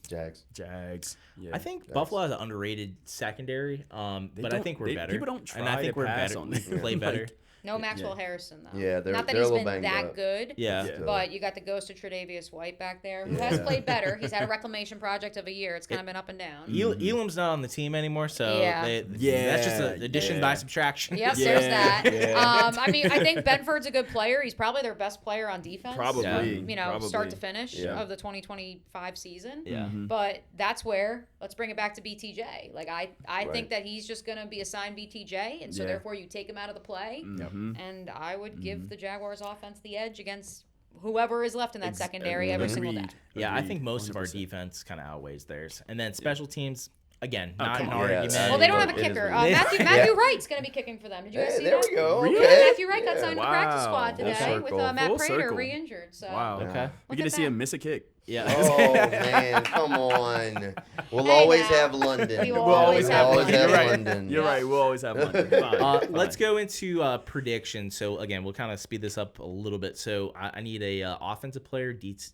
Jags. Jags. Yeah. I think Buffalo has an underrated secondary, but I don't- think we're better. people don't and I try think to we're pass better. on We them. play better. Like, No Maxwell Harrison, though. Yeah, they're- Not that they're a he's little been banged that up. good. Yeah. Still. But you got the ghost of Tre'Davious White back there, who has played better. He's had a reclamation project of a year. It's kind of been up and down. Elam's not on the team anymore, so Yeah. that's just an addition by subtraction. Yep, there's that. I mean, I think Benford's a good player. He's probably their best player on defense. Probably. You know, Probably. start to finish Yeah. of the 2025 season. Yeah. But that's where, let's bring it back to BTJ. Like, I think that he's just going to be assigned BTJ, and so Yeah. therefore you take him out of the play. Mm-hmm. And I would give the Jaguars offense the edge against whoever is left in that secondary every single day. Agreed. Yeah, I Agreed. think most of our 100%. defense kind of outweighs theirs. And then special teams, again, not come an on. argument. Yeah, Well, they don't have a It is kicker. what it Matthew is. Matthew Wright's going to be kicking for them. Did you guys Hey, see there that? we go. Really? Okay. Matthew Wright got signed to the practice squad Wow. today Full with circle. Matt Full Prater circle. re-injured. So Wow. Okay. We Look get to at see that. him miss a kick. Yeah. Oh man, come on. We'll Hey, always now. have London. We will We'll always have always London. have You're right. London. You're right. We'll always have London. Fine. Let's go into predictions. So again, we'll kind of speed this up a little bit. So I need a offensive player,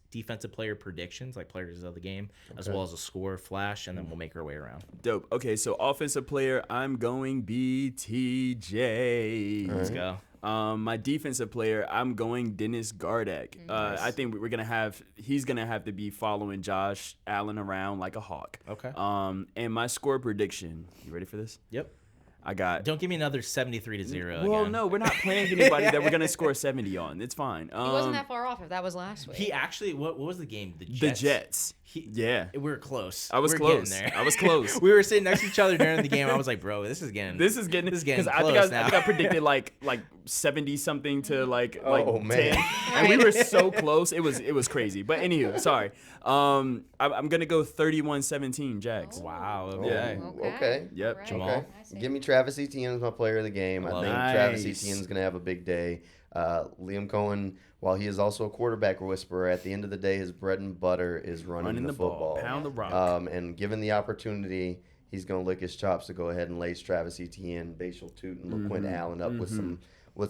defensive player predictions, like players of the game, as well as a score flash, and then we'll make our way around. Dope. Okay, so offensive player, I'm going BTJ. Let's go. My defensive player, I'm going Dennis Gardeck. I think he's gonna have to be following Josh Allen around like a hawk. Okay. And my score prediction. You ready for this? Yep. I got. Don't give me another 73-0 Well, again. no, we're not playing anybody that we're gonna score 70 on. It's fine. he wasn't that far off if that was last week. He actually, what was the game? The The Jets. Jets. Yeah. We were close. I was we were close. Getting there. I was close. We were sitting next to each other during the game. I was like, bro, this is getting This is getting close I think I now. predicted like 70 something to like Oh, 10, man. and we were so close. It was crazy. But anywho, sorry. I'm gonna go 31-17 Jags. Wow. Oh, Okay. okay. Yep. Right. Jamal? Okay. I see. Give me Travis Etienne as my player of the game. I Love think it. Travis Nice. Etienne is going to have a big day. Liam Cohen, while he is also a quarterback whisperer, at the end of the day, his bread and butter is running the football. Pound the rock. And given the opportunity, he's going to lick his chops to go ahead and lace Travis Etienne, Bashal Tootin, LaQuint Allen up with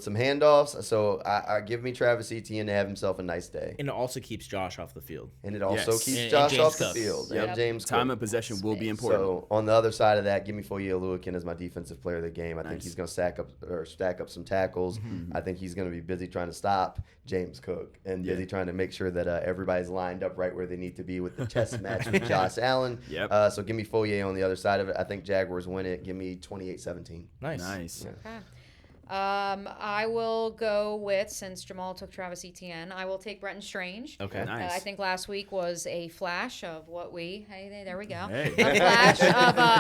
some handoffs. So I give me Travis Etienne to have himself a nice day. And it also keeps Josh off the field. And it also Yes. keeps And Josh James off the Cook. field. Yep. And James Time Cook. of possession will be important. So on the other side of that, give me Foye Oluokun as my defensive player of the game. I think Nice. he's going to stack up some tackles. I think he's going to be busy trying to stop James Cook and busy trying to make sure that everybody's lined up right where they need to be with the chess match with Josh Allen. Yep. So give me Foye on the other side of it. I think Jaguars win it. Give me 28-17. Nice. Nice. Okay. I will go with, since Jamal took Travis Etienne, I will take Brenton Strange. Okay. Nice. I think last week was a flash of what there we go. Hey. A flash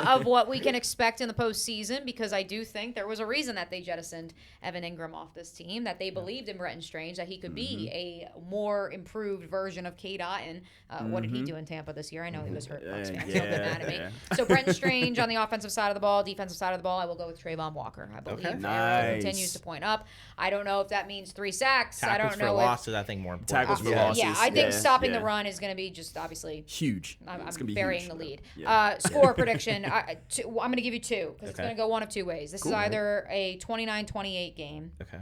of what we can expect in the postseason, because I do think there was a reason that they jettisoned Evan Ingram off this team, that they believed in Brenton Strange, that he could be a more improved version of Cade Otton. What did he do in Tampa this year? I know he was hurt. Bucks fans, don't get mad at me. So Brenton Strange on the offensive side of the ball, defensive side of the ball, I will go with Trayvon Walker. I believe Arrow continues to point up. I don't know if that means 3 sacks. Tackles I don't know for if losses, I think more important. Tackles for losses. Yeah, I think stopping the run is going to be just obviously huge. I'm It's gonna be burying huge. the lead. Yeah. Score prediction. I'm going to give you 2 because it's Okay. going to go one of 2 ways. This is either a 29-28 game Okay.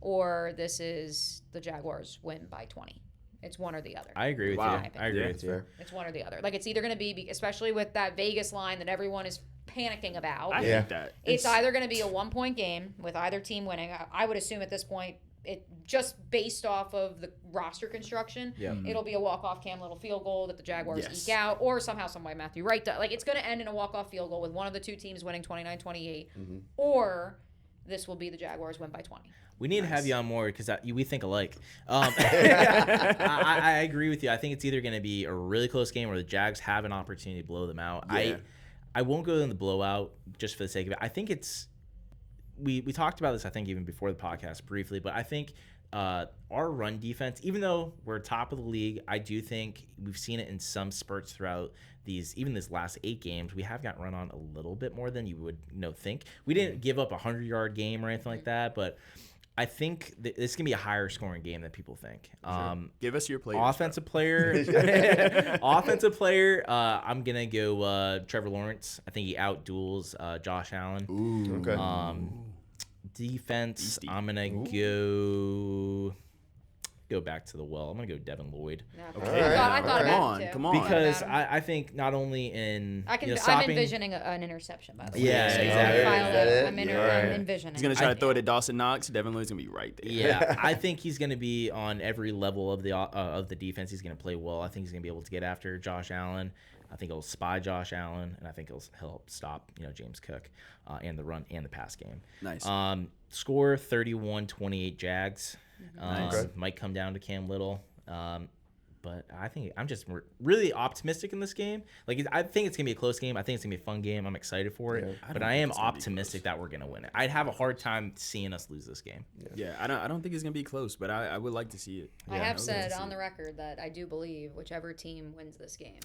or this is the Jaguars win by 20. It's one or the other. I agree with Wow. you. I agree with you. Fair. It's one or the other. Like, it's either going to be, especially with that Vegas line that everyone is panicking about. I hate that. It's either going to be a 1-point game with either team winning. I would assume at this point, it just based off of the roster construction, it'll be a walk-off Cam Little field goal that the Jaguars eke out, or somehow, some way Matthew Wright does. Like, it's going to end in a walk-off field goal with one of the 2 teams winning 29-28, or this will be the Jaguars win by 20. We need to have you on more because we think alike. I agree with you. I think it's either going to be a really close game where the Jags have an opportunity to blow them out. Yeah. I won't go in the blowout just for the sake of it. I think it's we talked about this, I think, even before the podcast briefly, but I think our run defense, even though we're top of the league, I do think we've seen it in some spurts throughout these last 8 games. We have gotten run on a little bit more than you would think. We didn't give up a 100-yard game or anything like that, but I think this is going to be a higher scoring game than people think. Give us your players. Offensive player. I'm going to go Trevor Lawrence. I think he outduels Josh Allen. Ooh. Okay. Defense, Beastie. I'm going to go back to the well. I'm going to go Devin Lloyd. Okay. I thought about it too. Come on. Because I think not only in I'm stopping, envisioning an interception, by the way. Yeah, So exactly. I'm envisioning. He's gonna try to throw it at Dawson Knox. Devin Lloyd's gonna be right there. Yeah, I think he's going to be on every level of the defense. He's going to play well. I think he's going to be able to get after Josh Allen. I think he'll spy Josh Allen, and I think he'll help stop James Cook and the run and the pass game. Nice. Score 31-28 Jags. Nice. Might come down to Cam Little. But I think I'm just really optimistic in this game. Like, I think it's gonna be a close game. I think it's gonna be a fun game. I'm excited for it. But I am optimistic that we're gonna win it. I'd have a hard time seeing us lose this game. Yeah, I don't think it's gonna be close, but I would like to see it. I have would like said to see on the it. record that I do believe whichever team wins this game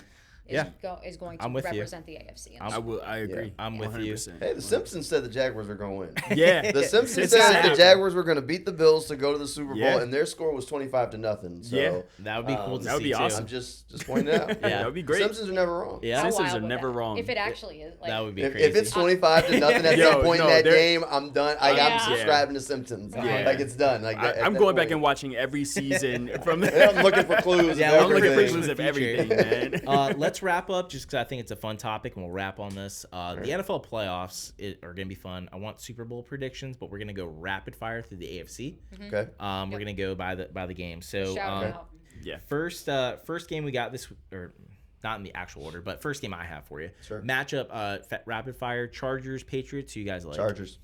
is going I'm to with you. represent the AFC. in the I will. I agree. I'm with you. 100%. Hey, the Simpsons said the Jaguars are going to win. Yeah. The Simpsons It's said gotta that the happen. Jaguars were going to beat the Bills to go to the Super Bowl, Yeah. and their score was 25-0. So, Yeah. That would be cool to that would see be too. awesome. I'm just pointing it out. Yeah. That would be The great. Simpsons are never wrong. Yeah, How Simpsons wild are would never that- wrong. If it actually is, like, that would be If crazy. it's 25-0 at Yo, some point in no, that they're- game, I'm done. I'm Yeah. subscribing to Simpsons. Yeah. Like, it's done. Like I'm going back and watching every season from. I'm looking for clues. Yeah, of I'm looking for everything. clues of everything, man. Let's wrap up just because I think it's a fun topic, and we'll wrap on this. The NFL playoffs are going to be fun. I want Super Bowl predictions, but we're going to go rapid fire through the AFC. Okay. We're going to go by the game. So shout out. Yeah. first game we got this, or not in the actual order, but first game I have for you. Sure. Matchup, rapid fire, Chargers, Patriots. Who you guys like? Chargers.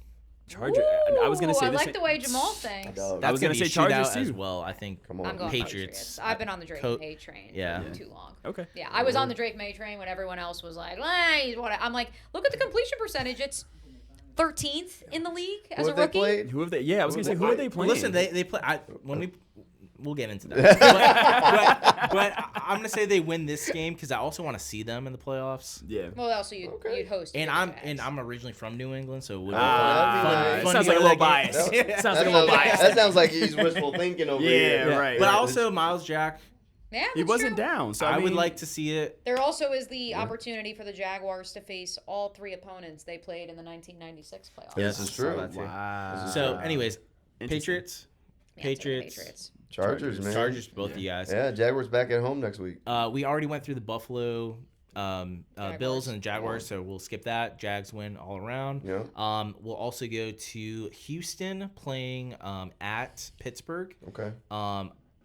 Charger. I was gonna say I the like same- the way Jamal thinks. Dog. That's I was gonna be say a Chargers, shootout as too. well. I think. Come on. I'm going Patriots. I've been on the Drake May train Yeah. for too long. Okay. Yeah, I was on the Drake May train when everyone else was like, I'm like, look at the completion percentage. It's 13th in the league as Who a have they rookie. played? Who have they? Yeah, I was gonna say who are they playing? Listen, they play. We'll get into that. but I'm gonna say they win this game because I also want to see them in the playoffs. Yeah. Well, also you'd host. And your I'm originally from New England, so it would be that'd be fun Sounds to like a go little to that game. bias. Sounds like a little bias. That sounds like he's wishful thinking over here. Yeah, right. But right. also Miles Jack, Yeah, he that's wasn't true. down, so I would mean, like to see it. There also is the opportunity for the Jaguars to face all 3 opponents they played in the 1996 playoffs. This is true. Wow. So, anyways, Interesting. Patriots, Yeah, take the Patriots, Chargers, man. Chargers, both of you guys. Yeah, Jaguars back at home next week. We already went through the Buffalo Bills and Jaguars, so we'll skip that. Jags win all around. Yeah. We'll also go to Houston playing at Pittsburgh. Okay.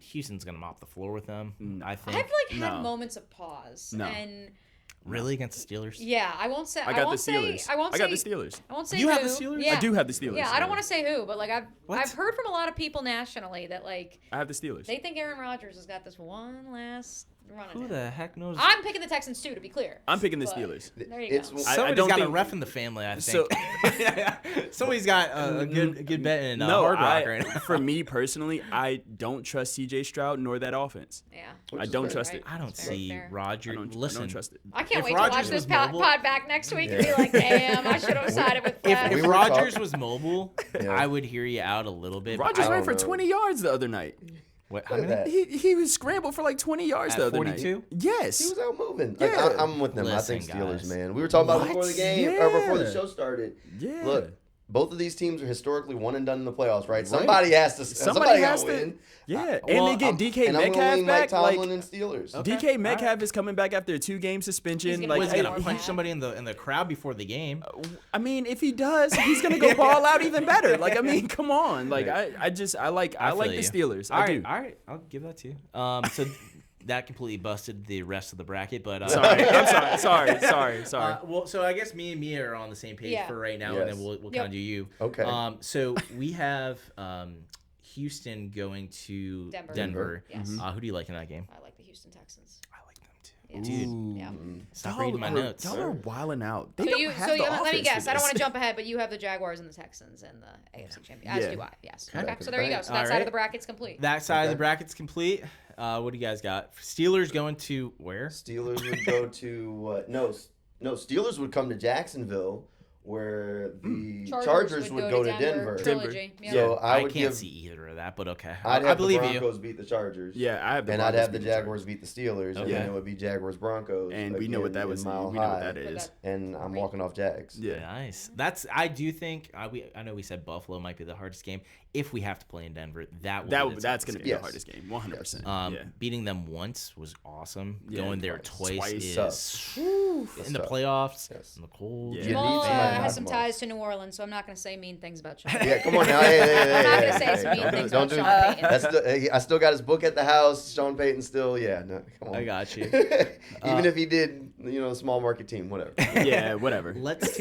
Houston's gonna mop the floor with them. I think. I've had moments of pause, No. and Really against the Steelers? Yeah, I won't say. I got the won't Steelers. Say, I won't I got say, the Steelers. I won't say You who. have the Steelers? Yeah. I do have the Steelers. Yeah, I don't want to say who, but like What? I've heard from a lot of people nationally that like I have the Steelers. they think Aaron Rodgers has got this one last run in Who him. the heck knows? I'm picking the Texans too, to be clear. I'm picking the But Steelers. There you It's- go. Somebody's don't got a think- ref in the family, I So- think. Somebody's got a good bet in No, Hard Rock right now. for me personally, I don't trust C.J. Stroud nor that offense. Yeah. I don't fair. trust it. I don't Very see fair. Roger. I don't Listen, trust it. I can't If wait Rodgers to watch this was mobile- pod back next week and be like, damn, I should have sided with Flash. if We were Rodgers talking- was mobile, Yeah. I would hear you out a little bit. but Rodgers I- ran for know. 20 yards the other night. What, how Look at many? that. He was scrambled for like 20 yards At the other 42? night. Yes. He was out moving. Like, Yeah. I'm with them. I Listen, think Steelers, guys. man. We were talking about it before the game or before the Yeah. show started. Yeah. Look, both of these teams are historically one and done in the playoffs, right? Somebody has to. Somebody Somebody has got to to. win. Yeah. well, And they get DK And I'm gonna Metcalf lean Mike back. Tomlin Like, and Steelers. Okay. DK All Metcalf right. is coming back after a 2-game suspension. He's Like, gonna Was he gonna Hey, punch yeah. somebody in the crowd before the game? I mean, if he does, he's gonna go ball out even better. Like, I mean, come on. Like, I like feel the you. Steelers. All I right, do. all right, I'll give that to you. So that completely busted the rest of the bracket, but Sorry, I'm sorry. well, so I guess me and Mia are on the same page Yeah. for right now, Yes. and then we'll kind of do you. Okay. So we have Houston going to Denver. Denver. Yes. Who do you like in that game? I like the Houston Texans. I like them too. Yeah. Dude, Yeah. stop reading my notes. Y'all are wilding out. They So don't you, have so the you, let me offense guess. for I don't want to this. jump ahead, but you have the Jaguars and the Texans in the AFC Championship. As Yeah. do I. Yes. Okay. Okay. So there you go. So that All side right. of the bracket's complete. That side of the Okay. bracket's complete. What do you guys got? Steelers going to where? Steelers would go to what? No, Steelers would come to Jacksonville, where the Chargers would go to Denver. Trilogy. Yeah. So I I would can't give. see either of that, but okay. I'd I have the believe you. Broncos beat the Chargers. Yeah, I have the And I'd Broncos have the beat Jaguars beat the Steelers, and Okay. then it would be Jaguars Broncos. And we know what again that in was. We Mile know what High. that is. And I'm walking off Jags. Yeah. Nice. I do think I know we said Buffalo might be the hardest game. If we have to play in Denver, that will be the That's toughest going to be game. the hardest game, 100%. yeah. Beating them once was awesome. Yeah, Going there twice. twice is Sucks. in the tough. playoffs, Yes. in the cold. Yeah. You Jamal need somebody to knock has some them off. ties to New Orleans, so I'm not going to say mean things about Sean. Yeah, come on now. Hey, I'm not gonna say some mean don't do- things don't about do- Sean Payton. That's still, I still got his book at the house. Sean Payton still, yeah. No, come on. I got you. Even if he did, a small market team, whatever. Yeah, whatever. Let's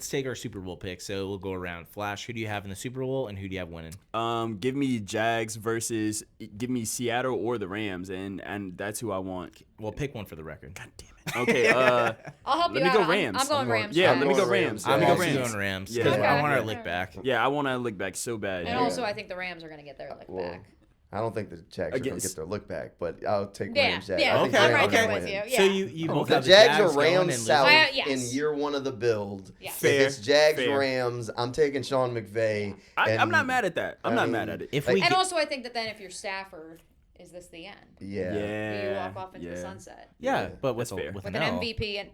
take our Super Bowl pick. So we'll go around. Flash, who do you have in the Super Bowl, and who do you have winning? Give me Jags versus give me Seattle or the Rams, and that's who I want. Well, pick one for the record. God damn it. Okay. I'll help Let you me out. go I'm- Rams. I'm going I'm going- Rams. Yeah, too. let me go going Rams. I'm Let me go also Rams. going Rams Yeah. because I Okay. want our lick back. Yeah, I want to look back so bad. And also, I think the Rams are going to get their lick Well, back. I don't think the Jags are going to Against- get their look back, but I'll take Yeah, Rams. Jags. yeah. I think Okay, the I'm Rams right there will with win. you. Yeah. So you both The have Jags the are Jags going Rams and south losing. Yes. in year one of the build. Yes. If Fair, it's Jags fair. Rams, I'm taking Sean McVay. I'm and- not mad at that. I'm I not mean, mad at it. If Like- we And get, also, I think that then if you're Stafford, is this the end? Yeah. Do you Yeah. walk off into the sunset? yeah, but with That's fair. with With an an L. MVP and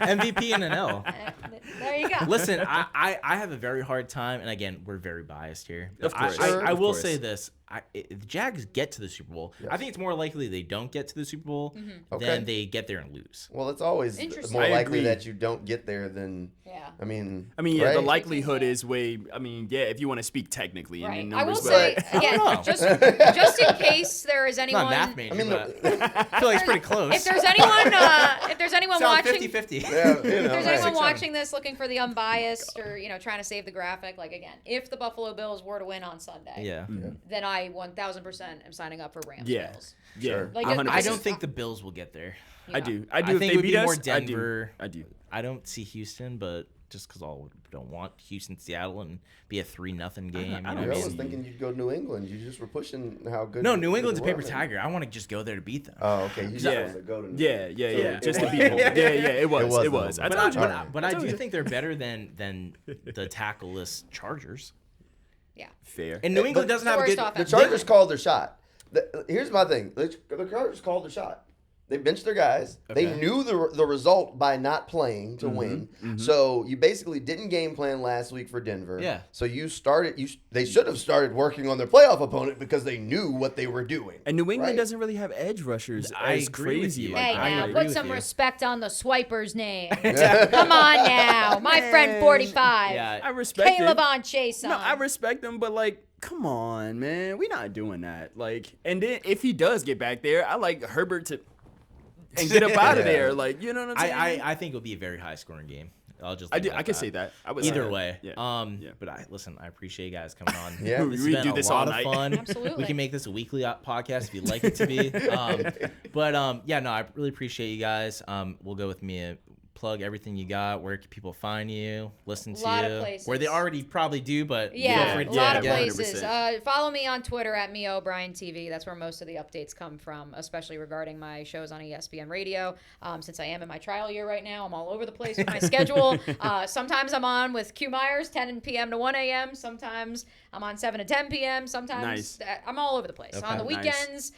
MVP and an L. there you go. Listen, I have a very hard time, and again, we're very biased here. Of course. I Of will course. say this: if the Jags get to the Super Bowl, I think it's more likely they don't get to the Super Bowl Okay. than they get there and lose. Well, it's always Interesting. more I likely agree. that you don't get there than. Yeah. I mean, yeah, the right? likelihood is way. If you want to speak technically Right. in I will numbers, say but- again, I don't just in case there is I'm anyone. not a math major, I mean, but I feel like it's pretty close. If there's anyone Sounds watching, 50-50. Yeah, if there's right. anyone 6-7. watching this looking for the unbiased or trying to save the graphic, like again, if the Buffalo Bills were to win on Sunday, Yeah. then I 1000% am signing up for Rams Yeah. Bills. yeah, Sure. Like, 100%. I this don't is- think the Bills will get there. I do. I I do. If think they it would beat be us, more Denver. I do. I don't see Houston, but just because I don't want Houston, Seattle, and be a 3-0 game. I You know don't what I I was mean? thinking you'd go to New England. You just were pushing how good. No, good New England's a they were. paper tiger. I want to just go there to beat them. Oh, okay. You just Yeah. supposed to go to New Yeah, England. yeah, So yeah. it Just to was- beat them. Yeah, it was. was It was. though. I But told you. but I told do you. think they're better than the tackleless Chargers. Yeah. Fair. And New England but doesn't the have a worst good. The offense. Chargers called their shot. Here's my thing. The Chargers called their shot. They benched their guys. They Okay. knew the result by not playing to win. So you basically didn't game plan last week for Denver. Yeah. So you started. They should have started working on their playoff opponent because they knew what they were doing. And New England right? doesn't really have edge rushers I as agree with crazy. you. Like Hey, I that. now agree put with some you. respect on the swiper's name. Come on now, my friend 45. Yeah. I respect Caleb it. on Chase. No, I respect them, but like, come on, man, we're not doing that. Like, and then if he does get back there, I like Herbert to. and get up out of there. Like, you know what I'm saying? I think it'll be a very high scoring game. I'll just I can say that. I would say either that. way. Yeah. But I appreciate you guys coming on. Yeah. It's We been do a this lot all of night. fun. Absolutely. We can make this a weekly podcast if you'd like it to be. Yeah, no, I really appreciate you guys. We'll go with Mia. Plug everything you got. Where can people find you, listen to Lot of you? places. Where they already probably do, but feel Yeah, free a to lot do of it again. places. 100%. Follow me on Twitter at Mia O'Brien TV. That's where most of the updates come from, especially regarding my shows on ESPN Radio. Since I am in my trial year right now, I'm all over the place with my schedule. Sometimes I'm on with Q Myers, 10 p.m. to 1 a.m. Sometimes I'm on 7 to 10 p.m. Sometimes I'm all over the place. Okay. On the Nice. weekends,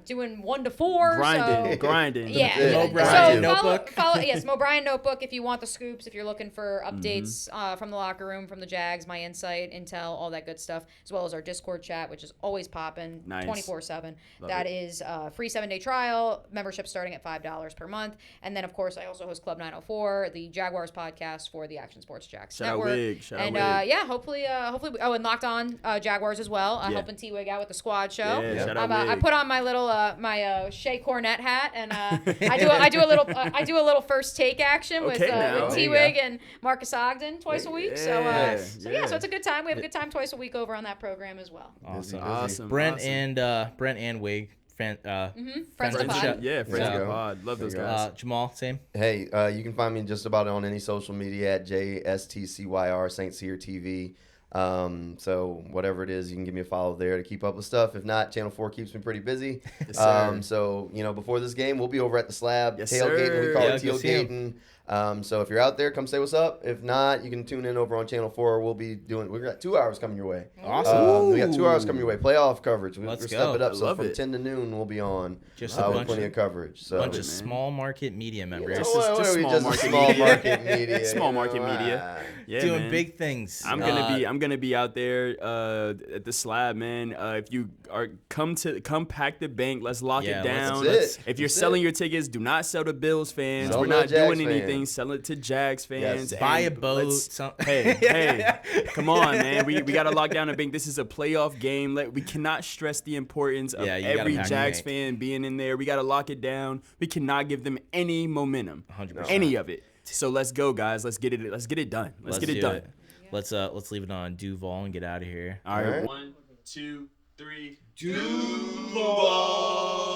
doing 1 to 4. Grinding. Yeah. Mo So Bryan follow, notebook. yes, Mo Bryan notebook if you want the scoops, if you're looking for updates from the locker room, from the Jags, my insight, intel, all that good stuff, as well as our Discord chat, which is always popping Nice. 24/7. Love That it. is free 7-day trial, membership starting at $5 per month. And then, of course, I also host Club 904, the Jaguars podcast for the Action Sports Jax Shout out Network. Wig. Shout out And Wig. yeah, hopefully, and Locked On Jaguars as well. Yeah. Helping T-Wig out with the squad show. Yeah, shout out I Wig. put on my little Shea Cornette hat, and I do a little first take action with Okay, now. with There you T-Wig and Marcus Ogden twice a week. So Yeah, so yeah. it's a good time. We have a good time twice a week over on that program as well. Awesome. Awesome. Brent awesome. and Wig. Friends of the Friends of pod. yeah, friends of Yeah. the pod. Love those There you guys. Jamal, same. Hey, you can find me just about on any social media at JSTCYR St.Cyr TV. So whatever it is, you can give me a follow there to keep up with stuff. If not, Channel 4 keeps me pretty busy. Yes, sir. So, before this game, we'll be over at the Slab, Yes, tailgating. sir. We call Yeah, it go see 'em. tailgating. So if you're out there, come say what's up. If not, you can tune in over on Channel 4. We've got 2 hours coming your way. Awesome. We got 2 hours coming your way. Playoff coverage. We're Let's step go. it up. I So love from it. 10 to noon, we'll be on Just a with bunch plenty of- of coverage. So Bunch of man. small market media members. This is just What are we, small just market small media. market media. Small market media. Yeah, doing man. big things. I'm gonna be out there at the Slab, man. If you are come pack the bank, let's lock Yeah, it down. that's it. If you're That's selling it. your tickets, do not sell to Bills fans. Sell We're to not Jags doing anything. fans. Sell it to Jags fans. Yes. Buy a and boat. let's- Hey, come on, man. We gotta lock down the bank. This is a playoff game. We cannot stress the importance of Yeah, you gotta every pack the Jags bank. fan being in there. We gotta lock it down. We cannot give them any momentum. 100%. Any of it. So let's go, guys. Let's get it. Let's get it done. Let's get it do done. Let's leave it on Duval and get out of here. All right. All right. 1, 2, 3. Duval.